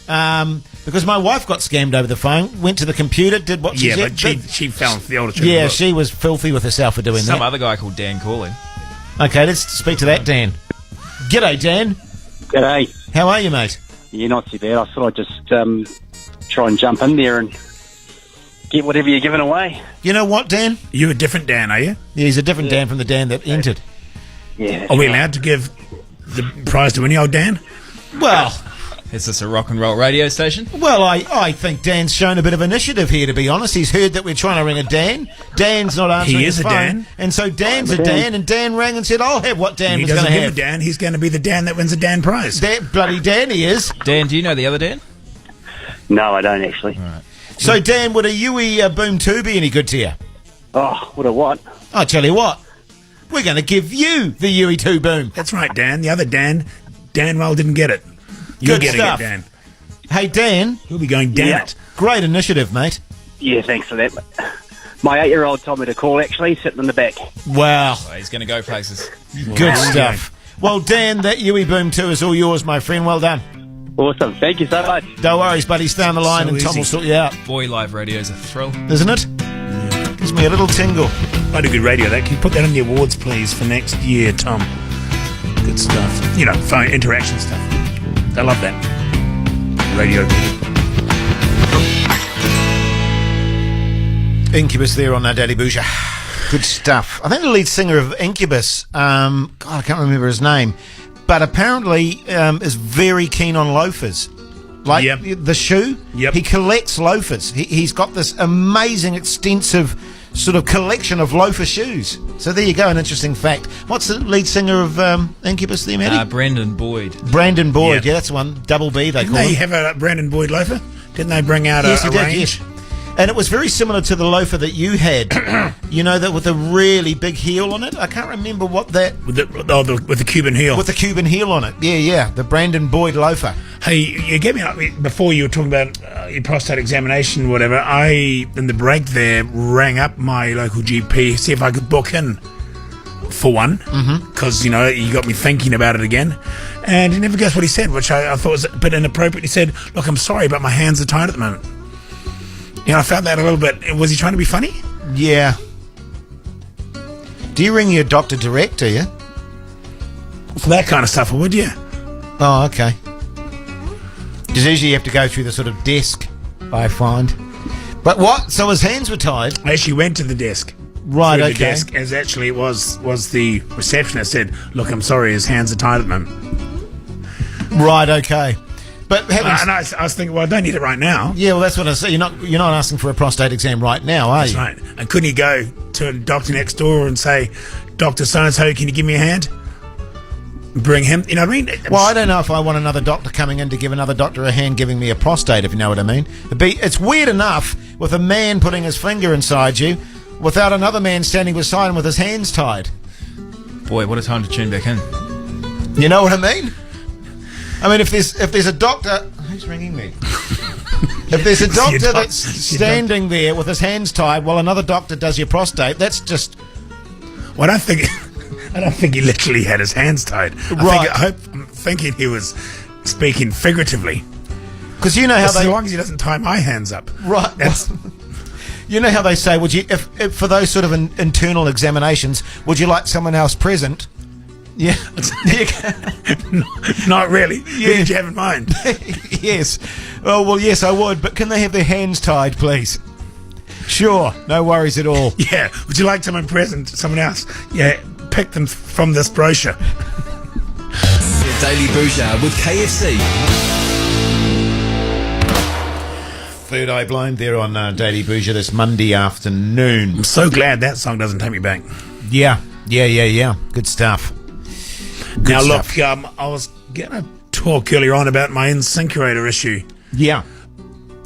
Because my wife got scammed over the phone, went to the computer, did what she Yeah, said. but she fell for the older trick. Yeah, she was filthy with herself for doing Some that. other guy called Dan calling. Okay, let's speak to that Dan. G'day, Dan. G'day. How are you, mate? Yeah, not too bad. I thought I'd just try and jump in there and get whatever you're giving away. You know what, Dan? You're a different Dan, are you? Yeah, he's a different Dan from the Dan that entered. Yeah. Are we allowed to give the prize to any old Dan? Well, Is this a rock and roll radio station? I think Dan's shown a bit of initiative here, to be honest. He's heard that we're trying to ring a Dan. Dan's not answering He is his a phone. Dan. And so Dan's a Dan, and Dan rang and said, I'll have what Dan He was going doesn't to give have. a Dan. He's going to be the Dan that wins a Dan prize. That bloody Dan he is. Dan, do you know the other Dan? No, I don't actually. So, Dan, would a Yui Boom 2 be any good to you? Oh, what a what? I'll tell you what. We're going to give you the Yui 2 Boom. That's right, Dan. The other Dan, Danwell didn't get it. You're Good getting stuff. it, Dan. Hey, Dan, You'll be going, damn Yeah. it. great initiative, mate. Yeah, thanks for that. My 8-year-old told me to call, actually, sitting in the back. Wow. Oh, he's going to go places. Good stuff. Well, Dan, that Yui Boom 2 is all yours, my friend. Well done. Awesome. Thank you so much. No worries, buddy. Stay on the line So and Tom easy. will sort you out. Boy, live radio's a thrill. Isn't it? Gives me a little tingle. Quite a good radio. That can you put that in the awards, please, for next year, Tom? Good stuff. You know, phone interaction stuff. I love that. Radio. Incubus there on Daily Bhuja. Good stuff. I think the lead singer of Incubus, God, I can't remember his name, but apparently is very keen on loafers. Like Yep. the shoe, Yep. he collects loafers. He's got this amazing, extensive sort of collection of loafer shoes. So there you go, an interesting fact. What's the lead singer of Incubus there, Matty? Brandon Boyd. Brandon Boyd. Yeah. Yeah, that's one. Double B, they Didn't call they him. have a Brandon Boyd loafer? Didn't they bring out Yes, he a did, range? yes. And it was very similar to the loafer that you had. You know, that with a really big heel on it. I can't remember what that... With the Cuban heel. With the Cuban heel on it. Yeah. The Brandon Boyd loafer. Hey, you gave me, before you were talking about your prostate examination, whatever, I, in the break there, rang up my local GP, see if I could book in for one, because, you know, you got me thinking about it again. And you never guessed what he said, which I thought was a bit inappropriate. He said, look, I'm sorry, but my hands are tied at the moment. You know, I found that a little bit. Was he trying to be funny? Yeah. Do you ring your doctor direct, do you? For that kind of stuff, I would, yeah. Oh, okay. Because usually you have to go through the sort of desk, I find. But what? So his hands were tied? I actually went to the desk. Right, through okay. The desk, as actually it was the receptionist said, look, I'm sorry, his hands are tied at the moment. Right, okay. But and I was thinking, well, I don't need it right now. Yeah, well, that's what I say. You're not asking for a prostate exam right now, are you? That's right. And couldn't you go to a doctor next door and say, Dr. So-and-so, can you give me a hand? Bring him, you know what I mean? Well, I don't know if I want another doctor coming in to give another doctor a hand giving me a prostate, if you know what I mean. It's weird enough with a man putting his finger inside you without another man standing beside him with his hands tied. Boy, what a time to tune back in. You know what I mean? I mean, if there's a doctor... Who's ringing me? If there's a doctor that's standing there with his hands tied while another doctor does your prostate, that's just... Well, I don't think he literally had his hands tied. I'm thinking he was speaking figuratively. Because you know how as long as he doesn't tie my hands up. Right. You know how they say, would you, if for those sort of internal examinations, would you like someone else present? Yeah. Not really. Yeah. Who did you have in mind? Yes. Oh, well, yes, I would. But can they have their hands tied, please? Sure. No worries at all. Yeah. Would you like someone present? Someone else? Yeah. Pick them from this brochure. The Daily Bhuja with KFC. Third Eye Blind there on Daily Bhuja this Monday afternoon. I'm so glad that song doesn't take me back. Yeah. Good stuff. Look, I was going to talk earlier on about my incinerator issue. Yeah.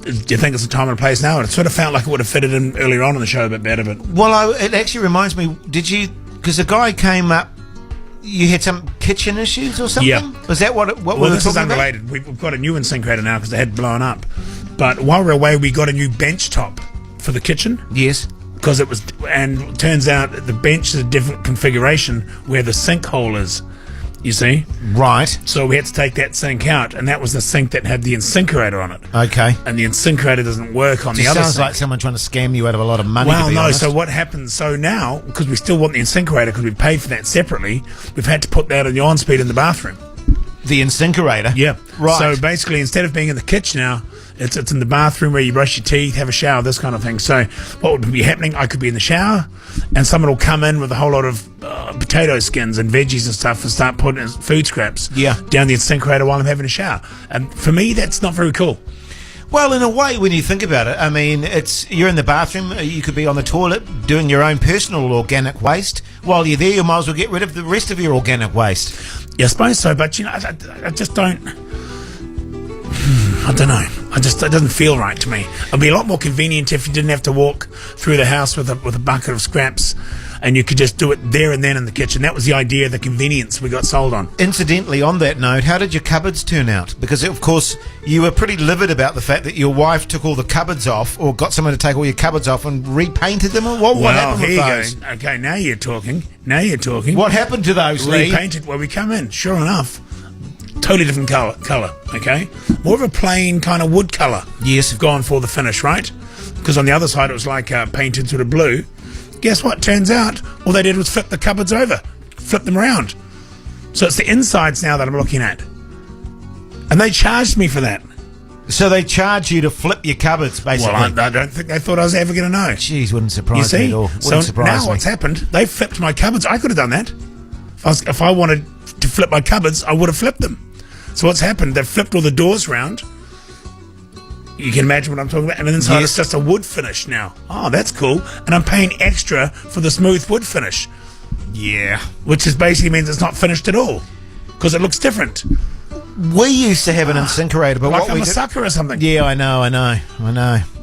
Do you think it's the time and place now? It sort of felt like it would have fitted in earlier on in the show a bit better, but... Well, it actually reminds me, did you... Because a guy came up, you had some kitchen issues or something? Yeah. Was that what we were talking about? This is unrelated. We've got a new incinerator now because they had blown up. But while we were away, we got a new bench top for the kitchen. Yes. Because it was... And it turns out the bench is a different configuration where the sink hole is. You see? Right. So we had to take that sink out, and that was the sink that had the incinerator on it. Okay. And the incinerator doesn't work on the other sink. Sounds like someone trying to scam you out of a lot of money. Well, to be honest. So what happens? So now, because we still want the incinerator, because we paid for that separately, we've had to put that on the on-speed in the bathroom. The incinerator? Yeah. Right. So basically, instead of being in the kitchen now, it's in the bathroom where you brush your teeth, have a shower, this kind of thing. So what would be happening? I could be in the shower, and someone will come in with a whole lot of potato skins and veggies and stuff and start putting in food scraps down the incinerator while I'm having a shower. And for me, that's not very cool. Well, in a way, when you think about it, I mean, you're in the bathroom, you could be on the toilet doing your own personal organic waste. While you're there, you might as well get rid of the rest of your organic waste. Yeah, I suppose so, but, you know, I just don't... I don't know. It doesn't feel right to me. It'd be a lot more convenient if you didn't have to walk through the house with a bucket of scraps, and you could just do it there and then in the kitchen. That was the idea, the convenience we got sold on. Incidentally, on that note, how did your cupboards turn out? Because, of course, you were pretty livid about the fact that your wife took all the cupboards off, or got someone to take all your cupboards off and repainted them. What happened with those? Okay, now you're talking. What happened to those, Lee? Repainted. Well, we come in, sure enough. Totally different colour, okay? More of a plain kind of wood colour. Yes. Gone for the finish, right? Because on the other side it was like painted sort of blue. Guess what? Turns out all they did was flip the cupboards over. Flip them around. So it's the insides now that I'm looking at. And they charged me for that. So they charge you to flip your cupboards, basically? Well, I don't think they thought I was ever going to know. Jeez, wouldn't surprise me at all. Now what's happened, they flipped my cupboards. I could have done that. If I wanted to flip my cupboards, I would have flipped them. So what's happened, they've flipped all the doors around. You can imagine what I'm talking about. And then inside it's just a wood finish now. Oh, that's cool. And I'm paying extra for the smooth wood finish. Yeah. Which is basically means it's not finished at all. Because it looks different. We used to have an incinerator, but like I'm a sucker or something. Yeah, I know.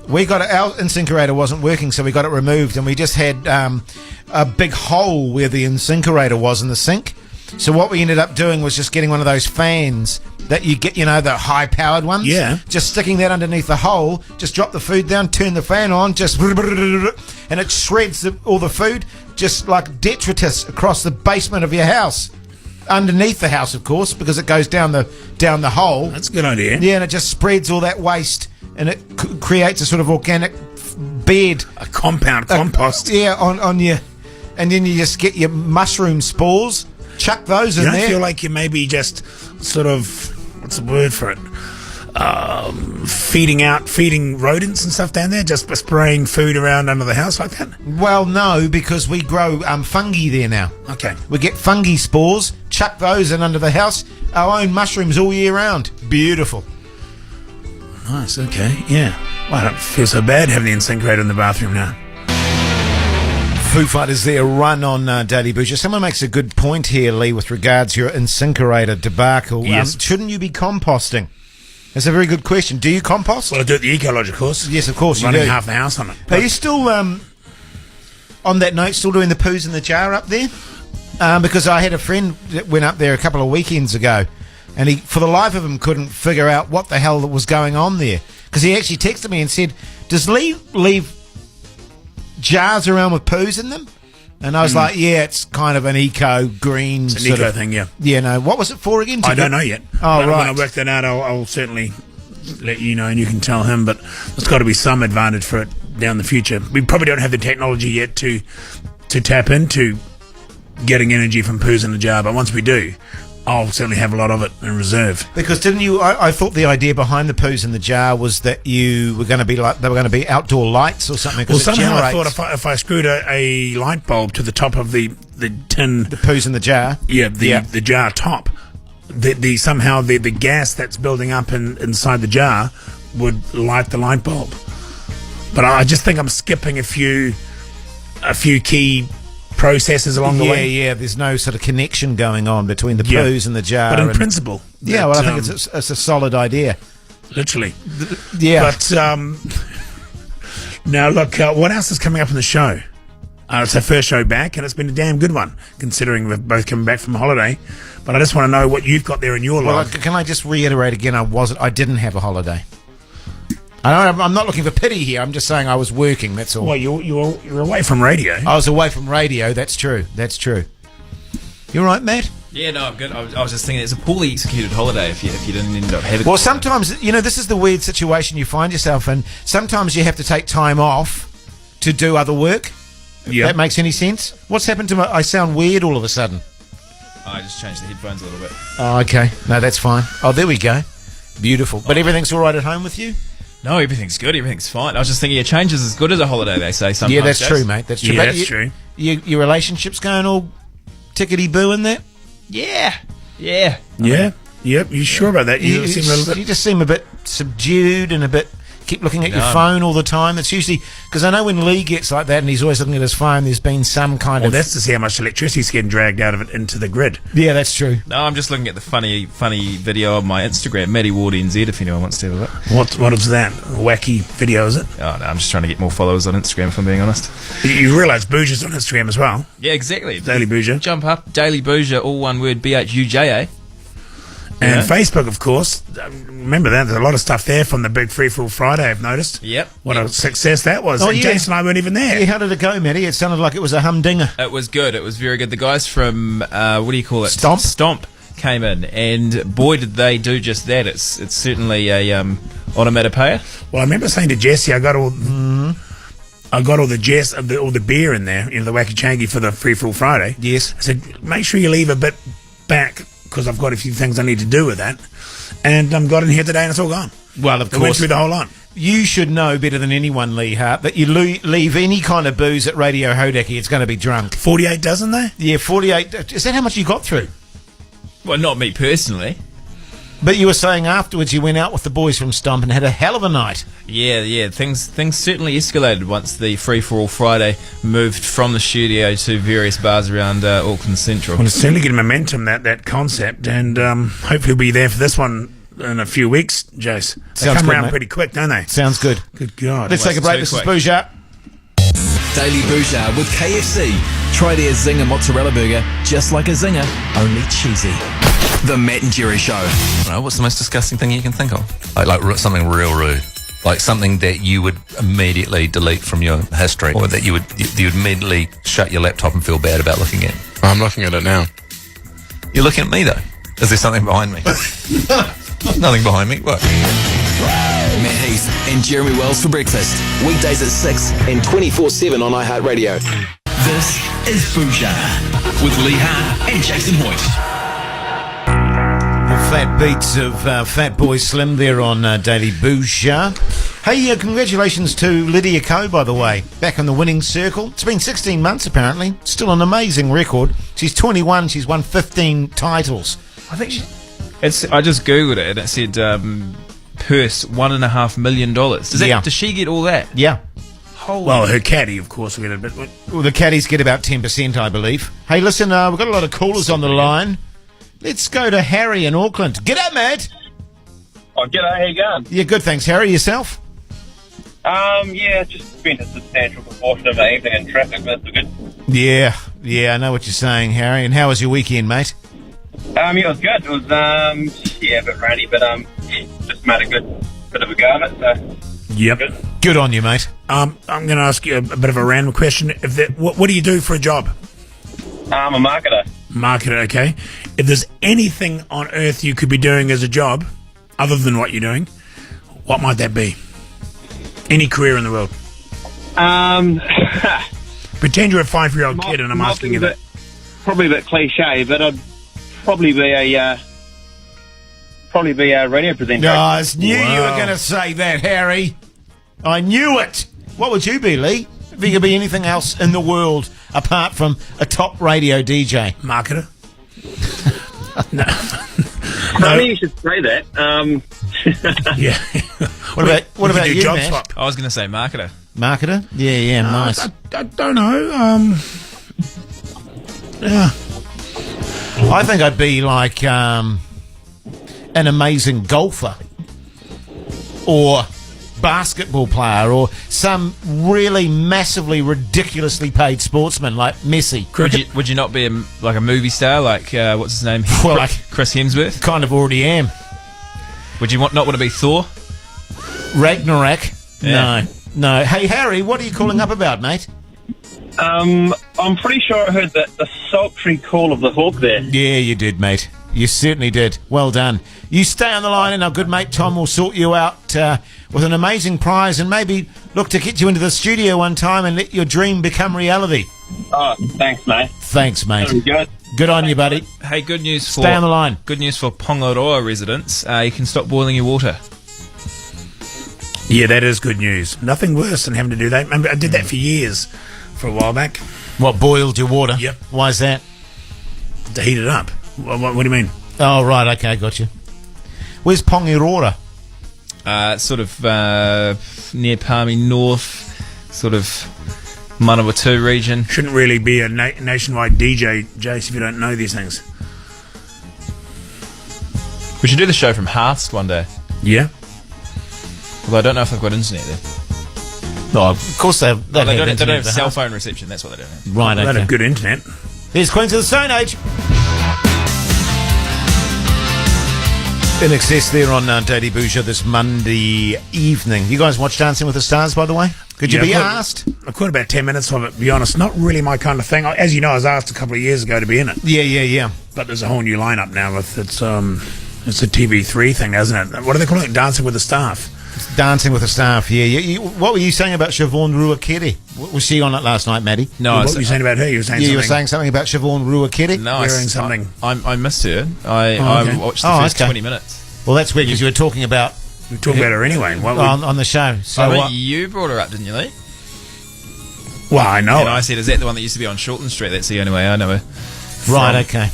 We got our incinerator wasn't working, so we got it removed, and we just had a big hole where the incinerator was in the sink. So what we ended up doing was just getting one of those fans that you get, the high-powered ones. Yeah. Just sticking that underneath the hole, just drop the food down, turn the fan on, just... and it shreds all the food, just like detritus across the basement of your house. Underneath the house, of course, because it goes down the hole. That's a good idea. Yeah, and it just spreads all that waste, and it creates a sort of organic bed. A compost. Yeah, on your... And then you just get your mushroom spores, chuck those in You there. don't feel like you maybe just sort of... What's the word for it? Feeding rodents and stuff down there, just spraying food around under the house like that? Well, no, because we grow fungi there now. Okay. We get fungi spores, chuck those in under the house, our own mushrooms all year round. Beautiful. Nice, okay, yeah. Well, I don't feel so bad having the incinerator in the bathroom now. Foo Fighters there, Run on Daily Bhuja. Someone makes a good point here, Lee, with regards to your incinerator debacle. Yes. Shouldn't you be composting? That's a very good question. Do you compost? Well, I do it at the Eco-Lodge, of course. Yes, of course you Running do. half the house on it. Are you still, on that note, still doing the poos in the jar up there? Because I had a friend that went up there a couple of weekends ago, and he, for the life of him, couldn't figure out what the hell was going on there. Because he actually texted me and said, does Lee leave jars around with poos in them? And I was like, yeah, it's kind of an eco-green It's an sort eco of thing, yeah. Yeah, no. What was it for again? I don't know yet. Oh, But right. When I work that out, I'll certainly let you know, and you can tell him. But there's got to be some advantage for it down the future. We probably don't have the technology yet to tap into getting energy from poos in a jar. But once we do, I'll certainly have a lot of it in reserve. Because didn't you? I thought the idea behind the poos in the jar was that you were going to be like they were going to be outdoor lights or something. Well, 'cause it somehow I generates thought if I screwed a light bulb to the top of the tin, the poos in the jar. the jar top, the somehow the gas that's building up inside the jar would light the light bulb. But I just think I'm skipping a few key processes along the way. Yeah. There's no sort of connection going on between the Yeah. poos and the jar. But in and- principle, yeah. Well, I think it's a solid idea. literally. Yeah. But now look, what else is coming up in the show? It's our first show back, and it's been a damn good one, considering we're both coming back from holiday. But I just want to know what you've got there in your Well, log. can I just reiterate again? I didn't have a holiday. I'm not looking for pity here. I'm just saying I was working. That's all. Well, you're away from radio. I was away from radio. That's true. You all right, Matt? Yeah, no, I'm good. I was just thinking it's a poorly executed holiday if you didn't end up having. Well, sometimes, this is the weird situation you find yourself in. Sometimes you have to take time off to do other work. If Yeah. that makes any sense. What's happened to I sound weird all of a sudden. I just changed the headphones a little bit. Oh, okay. No, that's fine. Oh, there we go. Beautiful. But everything's all right at home with you? No, everything's good. Everything's fine. I was just thinking a change is as good as a holiday, they say sometimes. Yeah, that's Jace. true, mate. That's true. Yeah, But that's true. Your relationship's going all tickety-boo in there? Yeah. Yeah. Yep. You sure about that? You seem a little bit. You just seem a bit subdued and a bit... Keep looking at your No. phone all the time. It's usually... Because I know when Lee gets like that and he's always looking at his phone, there's been some kind Well, of... that's to see how much electricity's getting dragged out of it into the grid. Yeah, that's true. No, I'm just looking at the funny video of my Instagram, Maddie Ward NZ, if anyone wants to have a look. What is that? A wacky video, is it? Oh, no, I'm just trying to get more followers on Instagram, if I'm being honest. You realise Bhuja's on Instagram as well. Yeah, exactly. Daily Bhuja. Jump up, Daily Bhuja, all one word, BHUJA. And Yeah. Facebook, of course. Remember that. There's a lot of stuff there from the big Free For All Friday, I've noticed. Yep. What a success that was. Oh, And yeah. Jason and I weren't even there. Yeah, how did it go, Matty? It sounded like it was a humdinger. It was good. It was very good. The guys from what do you call it? Stomp. Came in, and boy, did they do just that. It's certainly a onomatopoeia. Well, I remember saying to Jesse, I got all the beer in there, the wacky changy for the Free For All Friday. Yes. I said, make sure you leave a bit back, because I've got a few things I need to do with that. And got in here today and it's all gone. Well, of They went course. through the whole lot. You should know better than anyone, Lee Hart, that you leave any kind of booze at Radio Hodaki, it's going to be drunk. 48 dozen there? Yeah, 48. Is that how much you got through? Well, not me personally. But you were saying afterwards you went out with the boys from Stomp and had a hell of a night. Yeah. Things certainly escalated once the Free For All Friday moved from the studio to various bars around Auckland Central. Well, it's certainly getting momentum, that concept, and hopefully we'll be there for this one in a few weeks, Jace. They Sounds come good, around mate. pretty quick, don't they? Sounds good. Good God. Let's take a break. This is Bhuja. Daily Bhuja with KFC. Try their Zinger Mozzarella Burger, just like a Zinger, only cheesy. The Matt and Jerry Show. What's the most disgusting thing you can think of? Like something real rude. Like something that you would immediately delete from your history, or that you would immediately shut your laptop and feel bad about looking at. I'm looking at it now. You're looking at me though. Is there something behind me? Nothing behind me. What? Matt Heath and Jeremy Wells for breakfast. Weekdays at 6 and 24/7 on iHeartRadio. This is Bhuja with Lee Hart and Jason Hoyt. Fat beats of Fat Boy Slim there on Daily Bhuja. Hey, congratulations to Lydia Ko, by the way. Back on the winning circle. It's been 16 months, apparently. Still an amazing record. She's 21. She's won 15 titles. I think I just googled it and it said purse $1.5 million. Does she get all that? Yeah. Holy. Well, her caddy, of course, will get a bit. Well, the caddies get about 10%, I believe. Hey, listen, we've got a lot of callers on the line. Let's go to Harry in Auckland. G'day, Matt. Oh, g'day, how you going? Yeah, good, thanks. Harry, yourself? Yeah, just spent a substantial proportion of my evening in traffic, but that's good. Yeah, I know what you're saying, Harry. And how was your weekend, mate? Yeah, it was good. It was, a bit rainy, but, just made a good bit of a go of it, so... Yep. Good on you, mate. I'm going to ask you a bit of a random question. What do you do for a job? I'm a marketer. Marketer, okay. If there's anything on earth you could be doing as a job, other than what you're doing, what might that be? Any career in the world. Pretend you're a 5-year-old kid and I'm asking you that. Probably a bit cliche, but I'd probably be a radio presenter. No, I knew you were going to say that, Harry. I knew it. What would you be, Lee? If you could be anything else in the world apart from a top radio DJ. Marketer? No. I think you should say that. Yeah. What about you, job Matt? swap? I was going to say marketer. Marketer? Yeah, nice. I don't know. Yeah. I think I'd be like an amazing golfer or basketball player or some really massively ridiculously paid sportsman like Messi. Would you not be like a movie star like what's his name? Well, Chris Hemsworth? Kind of already am. Would you not want to be Thor? Ragnarok? Yeah. No. Hey, Harry, what are you calling up about, mate? I'm pretty sure I heard the sultry call of the hawk there. Yeah, you did, mate. You certainly did. Well done. You stay on the line and our good mate Tom will sort you out with an amazing prize and maybe look to get you into the studio one time and let your dream become reality. Oh, thanks, mate. Thanks, mate. That'll be good. Good on you, buddy. Hey, good news for... Stay on the line. Good news for Pongaroa residents. You can stop boiling your water. Yeah, that is good news. Nothing worse than having to do that. Remember, I did that for years, for a while back. What, boiled your water? Yep. Why is that? To heat it up. What do you mean? Oh, right, okay, got you. Where's Pongaroa? Sort of near Palmy North, sort of Manawatu region. Shouldn't really be a nationwide DJ, Jace, if you don't know these things. We should do the show from Hearths one day. Yeah. Although I don't know if they've got internet there. No, of course they have. They don't have cell phone reception, that's what they don't have. Right, They okay. have good internet. Here's Queens of the Stone Age. In excess there on Daily Bhuja this Monday evening. You guys watch Dancing with the Stars, by the way? Could you be asked? I caught about 10 minutes of it, to be honest. Not really my kind of thing. As you know, I was asked a couple of years ago to be in it. Yeah. But there's a whole new lineup now. It's a TV3 thing, isn't it? What do they call it? Dancing with the Staff. Dancing with the Staff, yeah. What were you saying about Siobhan Ruakere? Was she on it last night, Maddie? No, What were you saying about her? You were saying something. You were saying something about Siobhan Ruakere? No, Wearing something. I missed her. I watched the first 20 minutes. Well, that's weird because you were talking about... We talked about her anyway. On the show. So I think you brought her up, didn't you, Lee? Well, I know And her. I said, is that the one that used to be on Shortland Street? That's the only way I know her. Right, okay.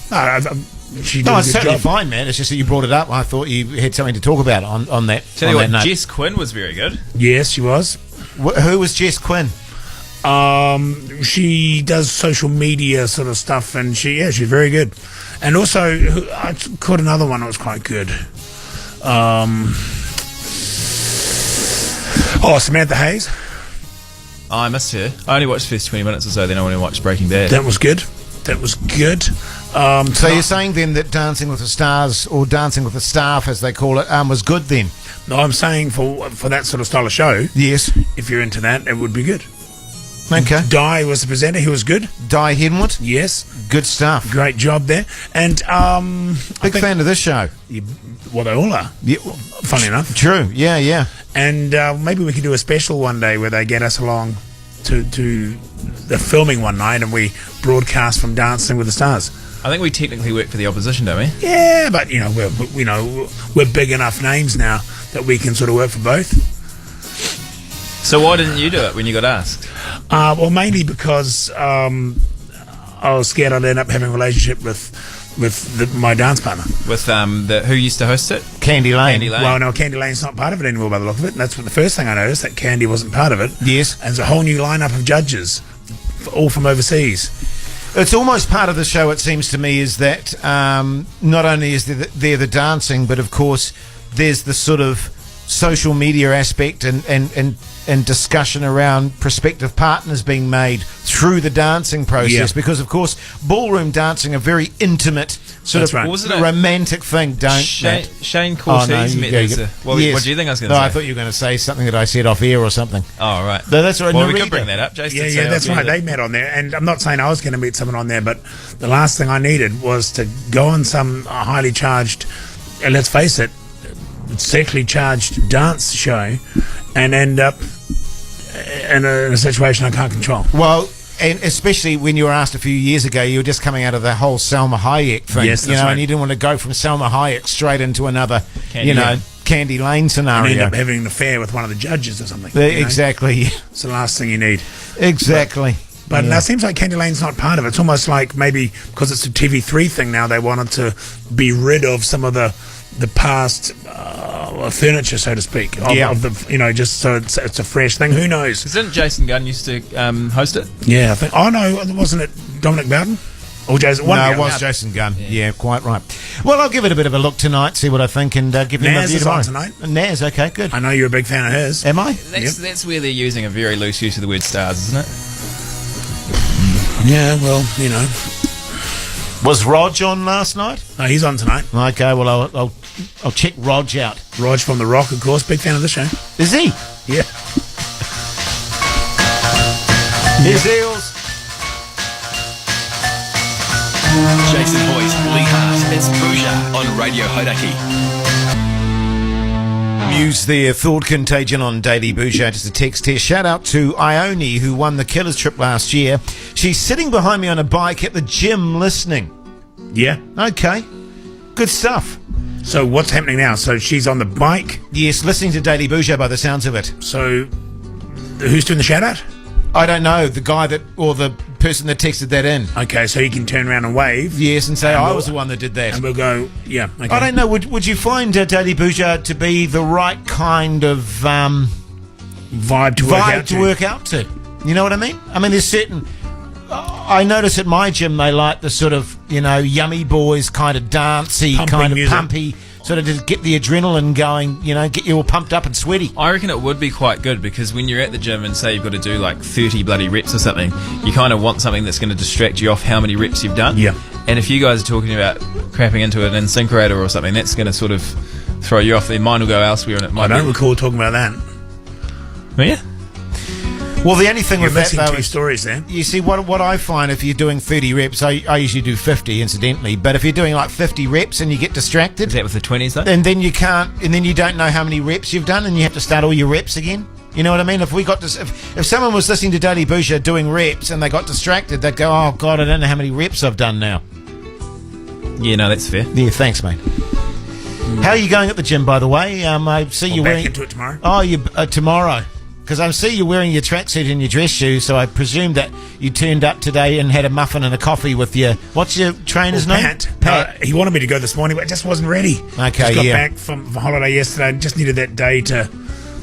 She did No, a it's good certainly job. fine, man. It's just that you brought it up. I thought you had something to talk about on that. Tell you on what, that note. Jess Quinn was very good. Yes, she was. Who was Jess Quinn? She does social media sort of stuff, and she's very good. And also, I caught another one that was quite good. Samantha Hayes. Oh, I missed her. I only watched the first 20 minutes or so, then I went and watched Breaking Bad. That was good. So you're saying then that Dancing with the Stars, or Dancing with the Staff as they call it, was good then? No, I'm saying for that sort of style of show, yes, if you're into that, it would be good. Okay. Di was the presenter. He was good. Di Henwood? Yes. Good stuff. Great job there. And big fan of this show. Well, they all are. Yeah. Funny enough. True. Yeah. And maybe we could do a special one day where they get us along to the filming one night and we broadcast from Dancing with the Stars. I think we technically work for the opposition, don't we? Yeah, but we're big enough names now that we can sort of work for both. So why didn't you do it when you got asked? Well, mainly because I was scared I'd end up having a relationship with my dance partner. With who used to host it? Candy Lane. Well, no, Candy Lane's not part of it anymore by the look of it. And that's the first thing I noticed, that Candy wasn't part of it. Yes. And there's a whole new lineup of judges, all from overseas. It's almost part of the show, it seems to me, is that not only is there the dancing, but of course there's the sort of social media aspect and discussion around prospective partners being made through the dancing process, because of course ballroom dancing, a very intimate sort of romantic thing. Shane Cortez met yes. What do you think I was going to say? I thought you were going to say something that I said off air or something. Oh, right. No, that's right. Well, we could bring that up. Jason that's right. They met on there, and I'm not saying I was going to meet someone on there, but the last thing I needed was to go on some highly charged, and let's face it, sexually charged dance show and end up in a situation I can't control. Well, and especially when you were asked a few years ago, you were just coming out of the whole Salma Hayek thing. Yes, that's right. And you didn't want to go from Salma Hayek straight into another, Candy Lane scenario. And end up having an affair with one of the judges or something. Exactly. It's the last thing you need. Exactly. But now it seems like Candy Lane's not part of it. It's almost like maybe because it's a TV3 thing now, they wanted to be rid of some of the past furniture, so to speak. Of the, just so it's a fresh thing. Who knows? Didn't Jason Gunn used to host it? Yeah, I think. Oh no, wasn't it Dominic Bowden? Or Jason? No, it was Jason Gunn. Yeah, quite right. Well, I'll give it a bit of a look tonight, see what I think, and give you my view tomorrow. Tonight. Naz, okay, good. I know you're a big fan of hers. Am I? That's where they're using a very loose use of the word stars, isn't it? Yeah, well, Was Rog on last night? No, he's on tonight. Okay, well, I'll check Rog out. Rog from The Rock, of course, big fan of the show. Is he? Yeah. Here's Eels. Jason Boyce, Lee Hart, it's Bhuja on Radio Hauraki. News there, Thought Contagion on Daily Bhuja. Just a text here. Shout out to Ione, who won the Killers trip last year. She's sitting behind me on a bike at the gym listening. Yeah. Okay. Good stuff. So what's happening now? So she's on the bike? Yes, listening to Daily Bhuja by the sounds of it. So who's doing the shout out? I don't know. The guy or the person that texted that in. Okay, so he can turn around and wave. Yes, and say, I was the one that did that. And we'll go, yeah. Okay. I don't know. Would you find Daily Bhuja to be the right kind of vibe to work out to? You know what I mean? I mean, there's certain... I notice at my gym they like the sort of, yummy boys kind of dancey, kind of music. pumpy, sort of to get the adrenaline going, get you all pumped up and sweaty. I reckon it would be quite good because when you're at the gym and say you've got to do like 30 bloody reps or something, you kind of want something that's going to distract you off how many reps you've done. Yeah. And if you guys are talking about crapping into an insyncrator or something, that's going to sort of throw you off. Their mind will go elsewhere and it might I don't recall talking about that. Oh, yeah? Well, the only thing with that, though, two stories there. You see, what I find if you're doing 30 reps, I usually do 50, incidentally, but if you're doing like 50 reps and you get distracted... Is that with the 20s, though? And then you can't, and then you don't know how many reps you've done and you have to start all your reps again. You know what I mean? If we got if someone was listening to Daily Bhuja doing reps and they got distracted, they'd go, oh, God, I don't know how many reps I've done now. Yeah, no, that's fair. Yeah, thanks, mate. How are you going at the gym, by the way? I see you wearing... back into it tomorrow. Oh, tomorrow. Because I see you wearing your tracksuit and your dress shoes, so I presume that you turned up today and had a muffin and a coffee with your... What's your trainer's name? Pat. He wanted me to go this morning, but I just wasn't ready. Okay, just got back from holiday yesterday and just needed that day to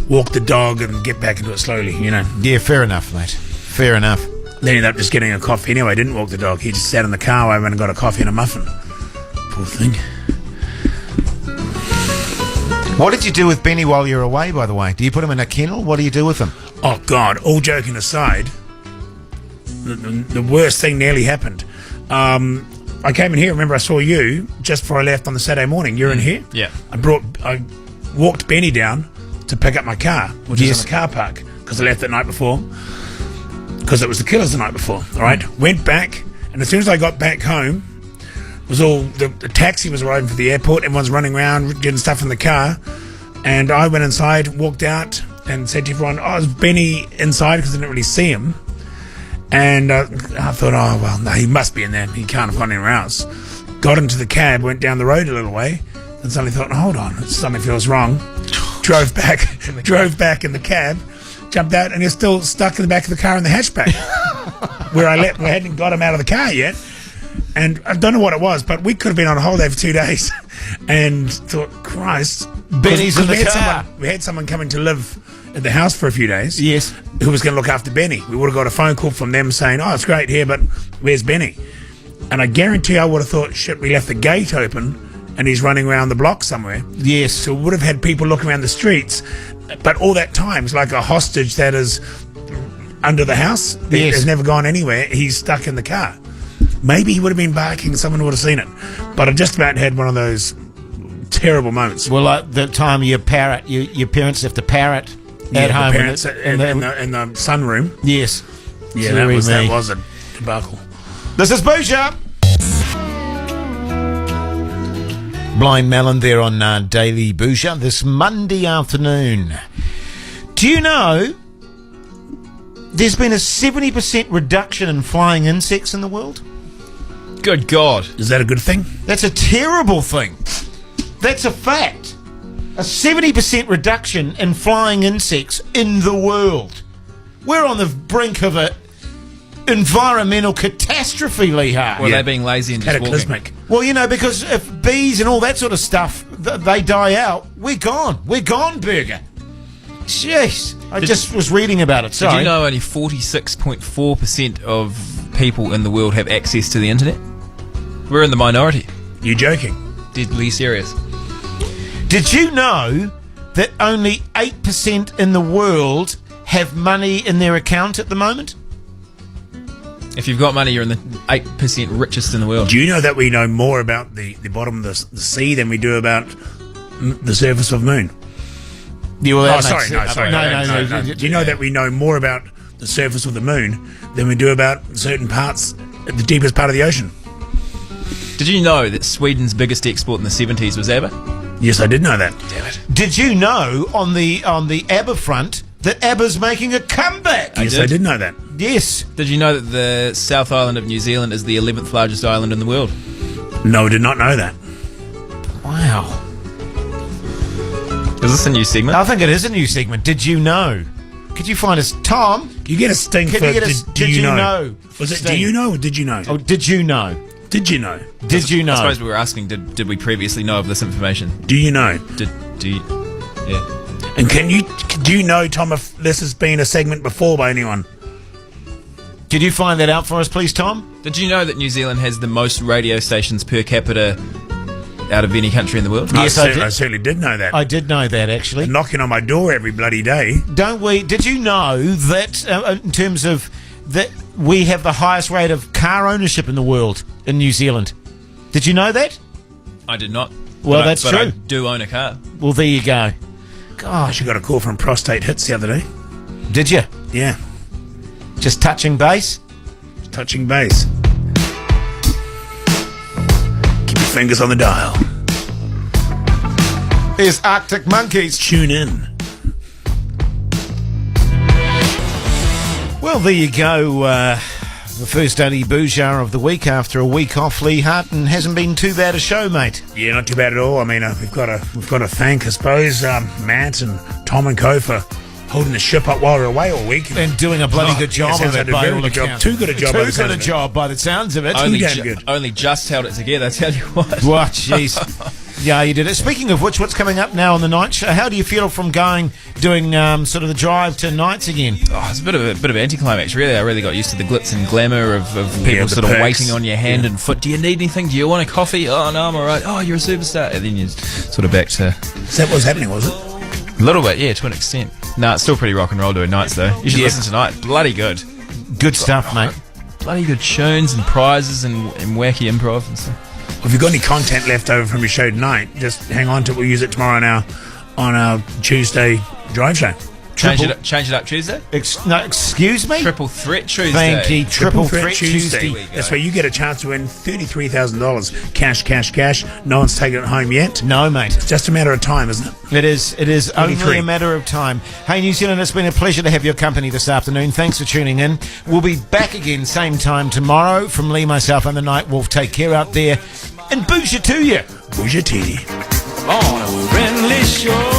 walk the dog and get back into it slowly, Yeah, fair enough, mate. Fair enough. Then ended up just getting a coffee anyway. I didn't walk the dog. He just sat in the car. I went and got a coffee and a muffin. Poor thing. What did you do with Benny while you were away, by the way? Do you put him in a kennel? What do you do with him? Oh, God, all joking aside, the worst thing nearly happened. I came in here, remember I saw you just before I left on the Saturday morning. You're in here? Yeah. I walked Benny down to pick up my car, which is in the car park, because I left the night before, because it was the killers the night before, all right? Went back, and as soon as I got back home, was all the taxi was arriving for the airport, everyone's running around getting stuff in the car, and I went inside, walked out, and said to everyone, oh, is Benny inside? Because I didn't really see him. And I thought, oh, well, no, he must be in there. He can't have gone anywhere else. Got into the cab, went down the road a little way, and suddenly thought, hold on, something feels wrong. Drove back in the cab, jumped out, and he's still stuck in the back of the car in the hatchback, where we hadn't got him out of the car yet. And I don't know what it was, but we could have been on a holiday for 2 days, and thought, Christ, Benny's in the car. We had someone coming to live at the house for a few days. Yes. Who was going to look after Benny. We would have got a phone call from them saying, oh, it's great here, but where's Benny? And I guarantee I would have thought, shit, we left the gate open and he's running around the block somewhere. Yes. So we would have had people looking around the streets. But all that time, it's like a hostage that is under the house. Yes. Has never gone anywhere. He's stuck in the car. Maybe he would have been barking, someone would have seen it. But I just about had one of those terrible moments. Well, like the time your parents left the parrot at home. The parents in the sunroom. Yes. Yeah, that was a debacle. This is Bhuja. Blind Melon there on Daily Bhuja this Monday afternoon. Do you know there's been a 70% reduction in flying insects in the world? Good God. Is that a good thing? That's a terrible thing. That's a fact. A 70% reduction in flying insects in the world. We're on the brink of an environmental catastrophe, Lehar. Well, they're being lazy and just walking. Well, you know, because if bees and all that sort of stuff, they die out, we're gone. We're gone, Burger. Jeez. I just was reading about it. Sorry. Did you know only 46.4% of people in the world have access to the internet? We're in the minority. You joking? Deadly serious. Did you know that only 8% in the world have money in their account at the moment? If you've got money, you're in the 8% richest in the world. Do you know that we know more about the bottom of the sea than we do about the surface of the moon? Yeah, well, No. Do you know that we know more about the surface of the moon than we do about certain parts, the deepest part of the ocean? Did you know that Sweden's biggest export in the 70s was ABBA? Yes, I did know that. Damn it. Did you know on the ABBA front that ABBA's making a comeback? Yes, I did know that. Yes. Did you know that the South Island of New Zealand is the 11th largest island in the world? No, I did not know that. Wow. Is this a new segment? I think it is a new segment. Did you know? Could you find us, Tom? You get a sting for did you know? Was it do you know or did you know? Oh, did you know? Did you know? Did you know? I suppose we were asking, did we previously know of this information? Do you know? Do you? Yeah. And do you know, Tom, if this has been a segment before by anyone? Could you find that out for us, please, Tom? Did you know that New Zealand has the most radio stations per capita out of any country in the world? Yes, I certainly did know that. I did know that, actually. They're knocking on my door every bloody day. Don't we? Did you know that in terms of that we have the highest rate of car ownership in the world in New Zealand? Did you know that? I did not. Well, that's but true. I do own a car. Well, there you go. Gosh. You got a call from Prostate Hits the other day. Did you? Yeah. Just touching base? Touching base. Keep your fingers on the dial. Here's Arctic Monkeys. Tune in. Well, there you go. The first Daily Bhuja of the week after a week off, Lee Harton. Hasn't been too bad a show, mate. Yeah, not too bad at all. I mean, we've got to thank, I suppose, Matt and Tom and Co for holding the ship up while we're away all week and doing a bloody good job of it. By all accounts, too good a job. Too good a job by the sounds of it. Only just held it together. I tell you what. What? Jeez. Yeah, you did it. Speaking of which, what's coming up now on the night show? How do you feel from doing sort of the drive to nights again? Oh, it's a bit of anticlimax, really. I really got used to the glitz and glamour of people sort of perks. waiting on your hand and foot. Do you need anything? Do you want a coffee? Oh, no, I'm all right. Oh, you're a superstar. And then you're sort of back to... Is that what's happening, was it? A little bit, yeah, to an extent. No, it's still pretty rock and roll doing nights, though. You should listen tonight. Bloody good. Good stuff, mate. Bloody good tunes and prizes and wacky improv and stuff. If you've got any content left over from your show tonight, just hang on to it. We'll use it tomorrow on our Tuesday drive show. Change it up Tuesday? Excuse me? Triple Threat Tuesday. Thank you. Triple Threat Tuesday. That's where you get a chance to win $33,000. Cash. No one's taken it home yet. No, mate. It's just a matter of time, isn't it? It is only a matter of time. Hey, New Zealand, it's been a pleasure to have your company this afternoon. Thanks for tuning in. We'll be back again same time tomorrow. From Lee, myself, and the Night Wolf. Take care out there. And Bhuja to you. Bhuja to you. On a friendly shore.